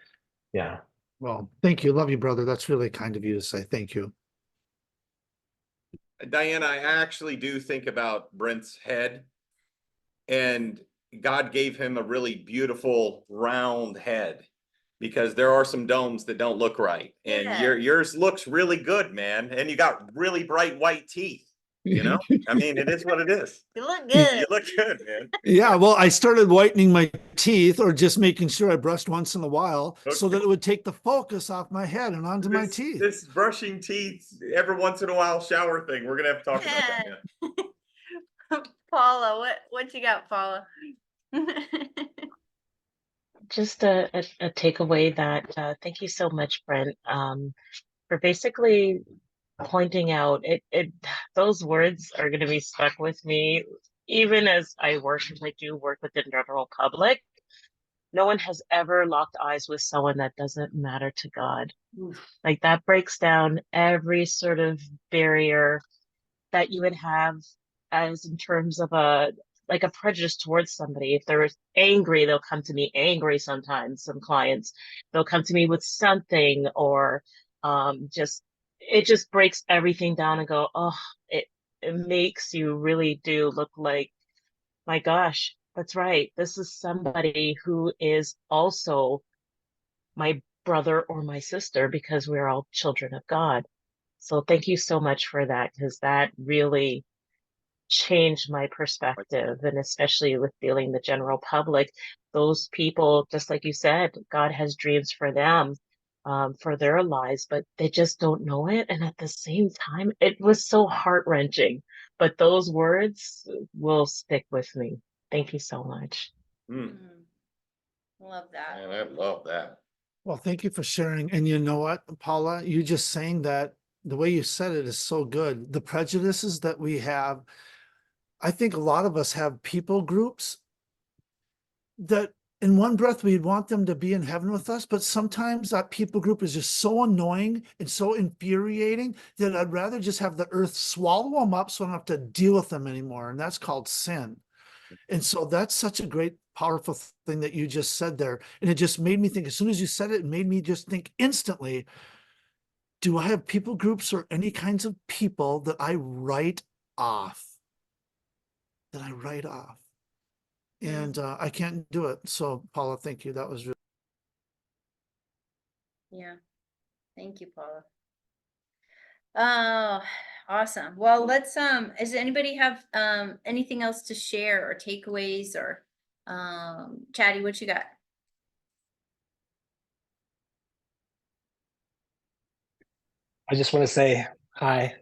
yeah. Well, thank you. Love you, brother. That's really kind of you to say. Thank you. Diana, I actually do think about Brent's head, and God gave him a really beautiful round head, because there are some domes that don't look right, and Yeah. yours looks really good, man. And you got really bright white teeth. I mean, it is what it is. You look You good. look good, man. Yeah, well, I started whitening my teeth or just making sure I brushed once in a while so Okay. that it would take the focus off my head and onto my teeth. This brushing teeth every once in a while shower thing, we're gonna have to talk about that. Yeah. Paula, what you got, Paula? Just a takeaway that thank you so much, Brent, for basically pointing out those words are going to be stuck with me even as I work, as I do work with the general public. No one has ever locked eyes with someone that doesn't matter to God. Like that breaks down every sort of barrier that you would have as in terms of a prejudice towards somebody. If they're angry, they'll come to me angry sometimes. Some clients, they'll come to me with something or it just breaks everything down and go, oh, it makes you really do look like, my gosh, that's right. This is somebody who is also my brother or my sister because we're all children of God. So thank you so much for that, because that really changed my perspective, and especially with dealing the general public, those people, just like you said, God has dreams for them, for their lives, but they just don't know it. And at the same time, it was so heart-wrenching, but those words will stick with me. Thank you so much. Love that. Man, I love that. Well, thank you for sharing. And you know what, Paula, you just saying that the way you said it is so good. The prejudices that we have, I think a lot of us have people groups that in one breath we'd want them to be in heaven with us, but sometimes that people group is just so annoying and so infuriating that I'd rather just have the earth swallow them up so I don't have to deal with them anymore. And that's called sin. And so that's such a great, powerful thing that you just said there. And it just made me think, as soon as you said it, it made me just think instantly, do I have people groups or any kinds of people that I write off? And I can't do it. So Paula, thank you. That was really. Yeah. Thank you, Paula. Oh, awesome. Well, let's does anybody have anything else to share or takeaways or Chatty, what you got? I just want to say hi.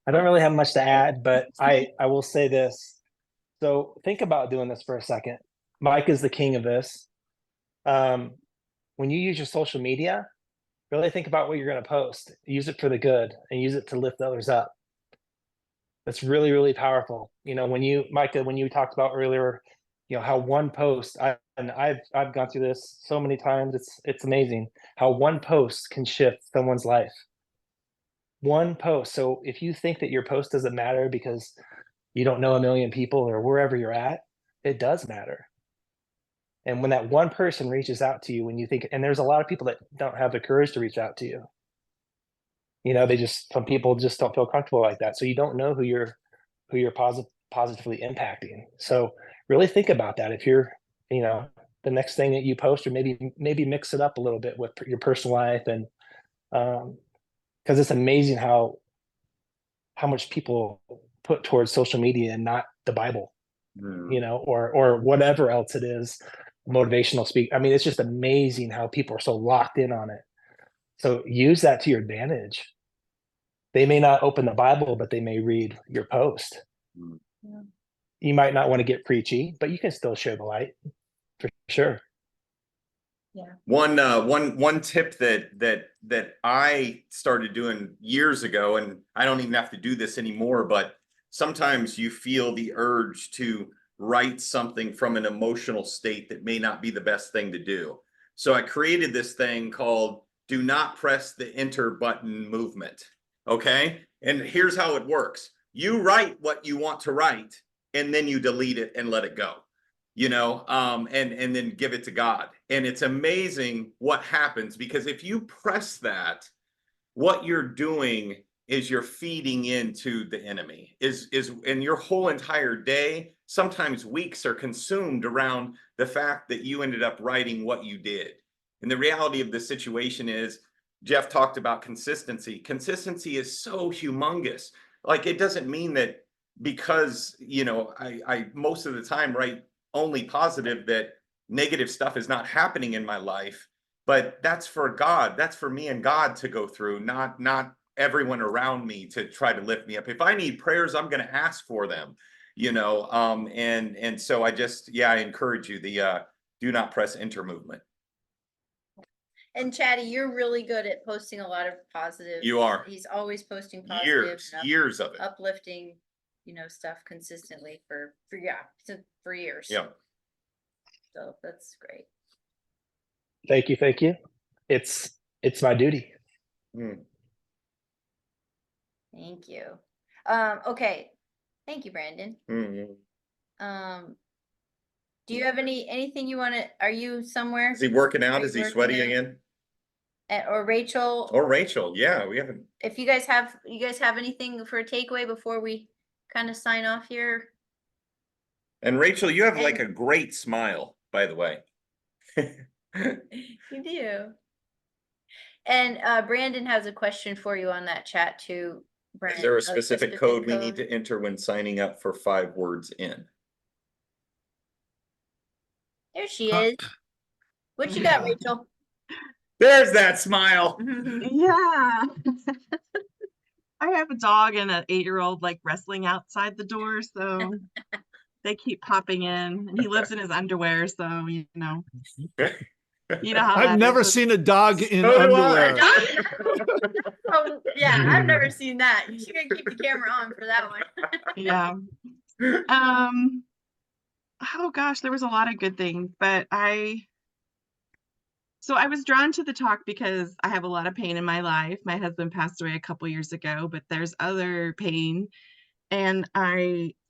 I don't really have much to add, but I will say this. So think about doing this for a second. Mike is the king of this. When you use your social media, really think about what you're going to post. Use it for the good and use it to lift others up. That's really, really powerful. You know, when you, Micah, when you talked about earlier, you know, how one post, I've gone through this so many times. It's amazing how one post can shift someone's life. One post. So if you think that your post doesn't matter because you don't know a million people or wherever you're at, it does matter. And when that one person reaches out to you, when you think, and there's a lot of people that don't have the courage to reach out to you. You know, some people just don't feel comfortable like that. So you don't know who you're positively impacting. So really think about that. If you're, you know, the next thing that you post, or maybe mix it up a little bit with your personal life, and because it's amazing how much people put towards social media and not the Bible, you know, or whatever else it is, motivational speak. I mean, it's just amazing how people are so locked in on it. So use that to your advantage. They may not open the Bible, but they may read your post. Yeah. You might not want to get preachy, but you can still share the light for sure. Yeah. One tip that I started doing years ago, and I don't even have to do this anymore, but sometimes you feel the urge to write something from an emotional state that may not be the best thing to do. So I created this thing called "Do not press the enter button" movement. Okay? And here's how it works. You write what you want to write, and then you delete it and let it go. You know, and then give it to God. And it's amazing what happens, because if you press that, what you're doing is you're feeding into the enemy, and your whole entire day, sometimes weeks, are consumed around the fact that you ended up writing what you did. And the reality of the situation is, Jeff talked about consistency. Consistency is so humongous. Like, it doesn't mean that because, you know, I most of the time write only positive, that negative stuff is not happening in my life. But that's for God. That's for me and God to go through, not everyone around me to try to lift me up. If I need prayers, I'm going to ask for them, you know. And so I encourage you, the do not press enter movement. And Chatty, you're really good at posting a lot of positive. You are. He's always posting positive, years of it, uplifting, you know, stuff consistently for years. Yeah. So that's great. Thank you. It's my duty. Thank you. Okay. Thank you, Brandon. Do you have anything you want to? Are you somewhere? Is he working out? Is he working sweaty out? again? Or Rachel? Or Rachel? Yeah, we haven't. If you guys have anything for a takeaway before we kind of sign off here? And Rachel, you have like a great smile, by the way. You do. And Brandon has a question for you on that chat too. Brent, Is there a specific code we need to enter when signing up for 5 words in? There she is. What you got, Rachel? There's that smile. Yeah. I have a dog and an 8-year-old like wrestling outside the door, so they keep popping in, and he lives in his underwear, so you know how I've never seen a dog in underwear. Oh, yeah, I've never seen that. You're gonna keep the camera on for that one. Yeah. Oh gosh, there was a lot of good things, but I was drawn to the talk because I have a lot of pain in my life. My husband passed away a couple years ago, but there's other pain, and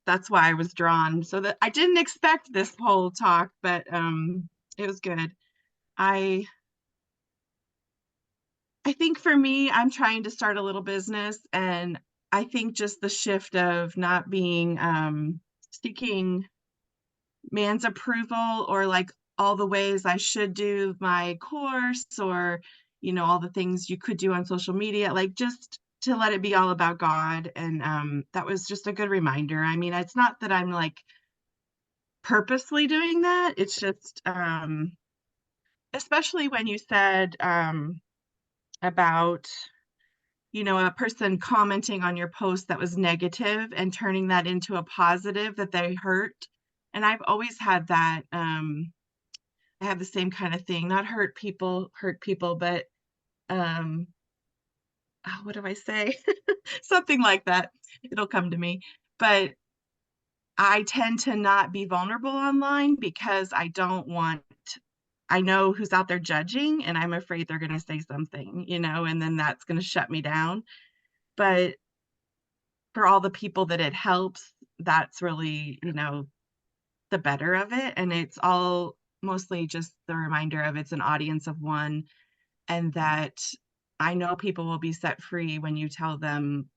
that's why I was drawn. So that I didn't expect this whole talk, but it was good. I think for me, I'm trying to start a little business, and I think just the shift of not being seeking man's approval, or like all the ways I should do my course, or all the things you could do on social media, like just to let it be all about God. And that was just a good reminder. I mean, it's not that I'm like purposely doing that. It's just especially when you said about a person commenting on your post that was negative and turning that into a positive that they hurt. And I've always had that. I have the same kind of thing, not hurt people, but oh, what do I say? Something like that. It'll come to me. But I tend to not be vulnerable online because I know who's out there judging, and I'm afraid they're going to say something, and then that's going to shut me down. But for all the people that it helps, that's really, the better of it. And it's all mostly just the reminder of it's an audience of one, and that I know people will be set free when you tell them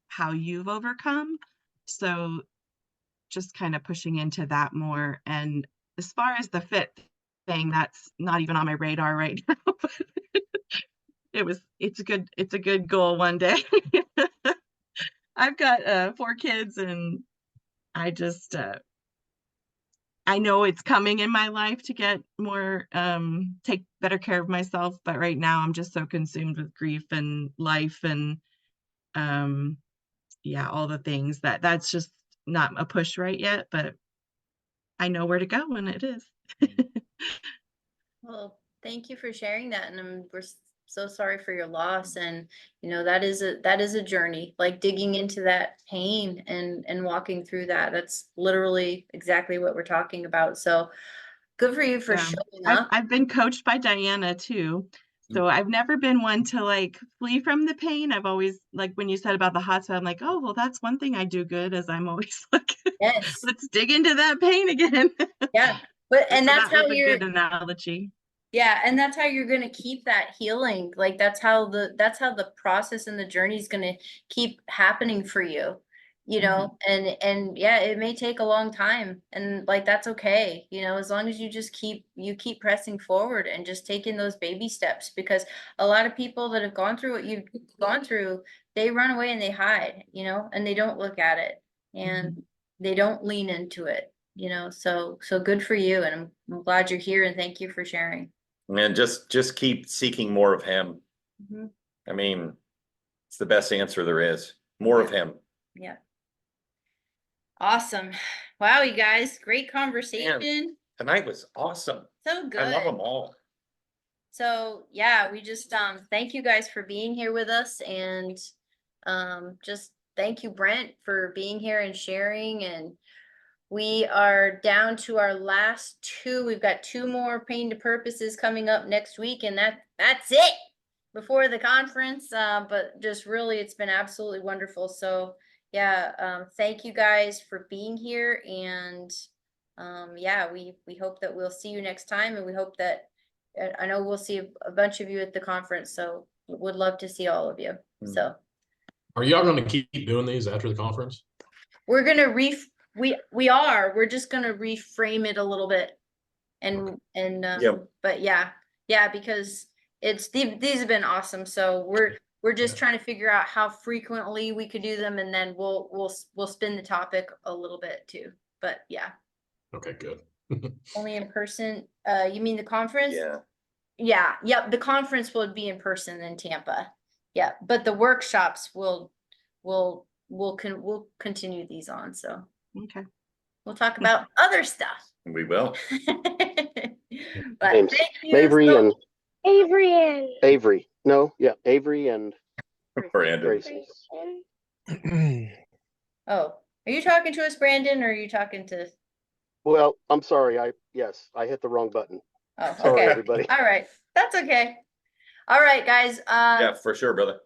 how you've overcome. So just kind of pushing into that more. And as far as the fit thing, that's not even on my radar right now. But it's a good goal one day. I've got 4 kids, and I just I know it's coming in my life to get more take better care of myself, but right now I'm just so consumed with grief and life and yeah, all the things that's just not a push right yet, but I know where to go when it is. Well, thank you for sharing that, and we're so sorry for your loss. And that is a journey, like digging into that pain and walking through that. That's literally exactly what we're talking about. So good for you for Yeah. showing up. I've been coached by Diana too. So I've never been one to like flee from the pain. I've always, like when you said about the hot tub, I'm like, oh, well, that's one thing I do good, is I'm always like, Yes. let's dig into that pain again. Yeah. But and So that's that how was a you're good analogy. Yeah, and that's how you're going to keep that healing. Like that's how the process and the journey is going to keep happening for you. And yeah, it may take a long time, and like that's okay. As long as you keep pressing forward and just taking those baby steps, because a lot of people that have gone through what you've gone through, they run away and they hide, and they don't look at it, and they don't lean into it. So good for you, and I'm glad you're here, and thank you for sharing. And just keep seeking more of him. Mhm. I mean, it's the best answer there is. More of him. Yeah. Awesome. Wow, you guys, great conversation. Tonight was awesome. So good. I love them all. So yeah, we just thank you guys for being here with us, and just thank you, Brent, for being here and sharing. And we are down to our last 2. We've got 2 more Pain to Purposes coming up next week, and that's it before the conference. But just really, it's been absolutely wonderful. So yeah, thank you guys for being here, and yeah, we hope that we'll see you next time, and we hope that I know we'll see a bunch of you at the conference. So would love to see all of you. So Are y'all going to keep doing these after the conference? we're gonna we're just gonna reframe it a little bit, and but yeah, because these have been awesome. So we're just trying to figure out how frequently we could do them, and then we'll spin the topic a little bit too. But yeah. Okay, good. Only in person. You mean the conference? Yeah. Yeah. Yep. The conference will be in person in Tampa. Yeah. But the workshops we'll continue these on. So Okay. we'll talk about other stuff. We will. But James, thank you. Avery so- and Avery. No, yeah, Avery and Brandon. Gracie. Oh, are you talking to us, Brandon, or are you talking to? Well, I'm sorry. I hit the wrong button. Oh, Sorry, okay. everybody. All right. That's okay. All right, guys. Yeah, for sure, brother.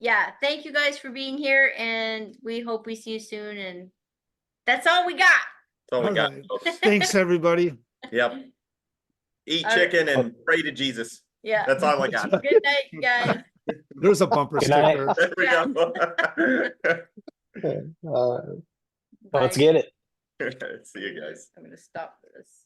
Yeah, thank you guys for being here, and we hope we see you soon. And that's all we got. That's all we All got, right. folks. Thanks, everybody. Yep. Eat All right. chicken and pray to Jesus. Yeah. That's all I got. Good night, you guys. There's a bumper Good night. sticker. There we go. Let's get it. See you guys. I'm gonna stop this.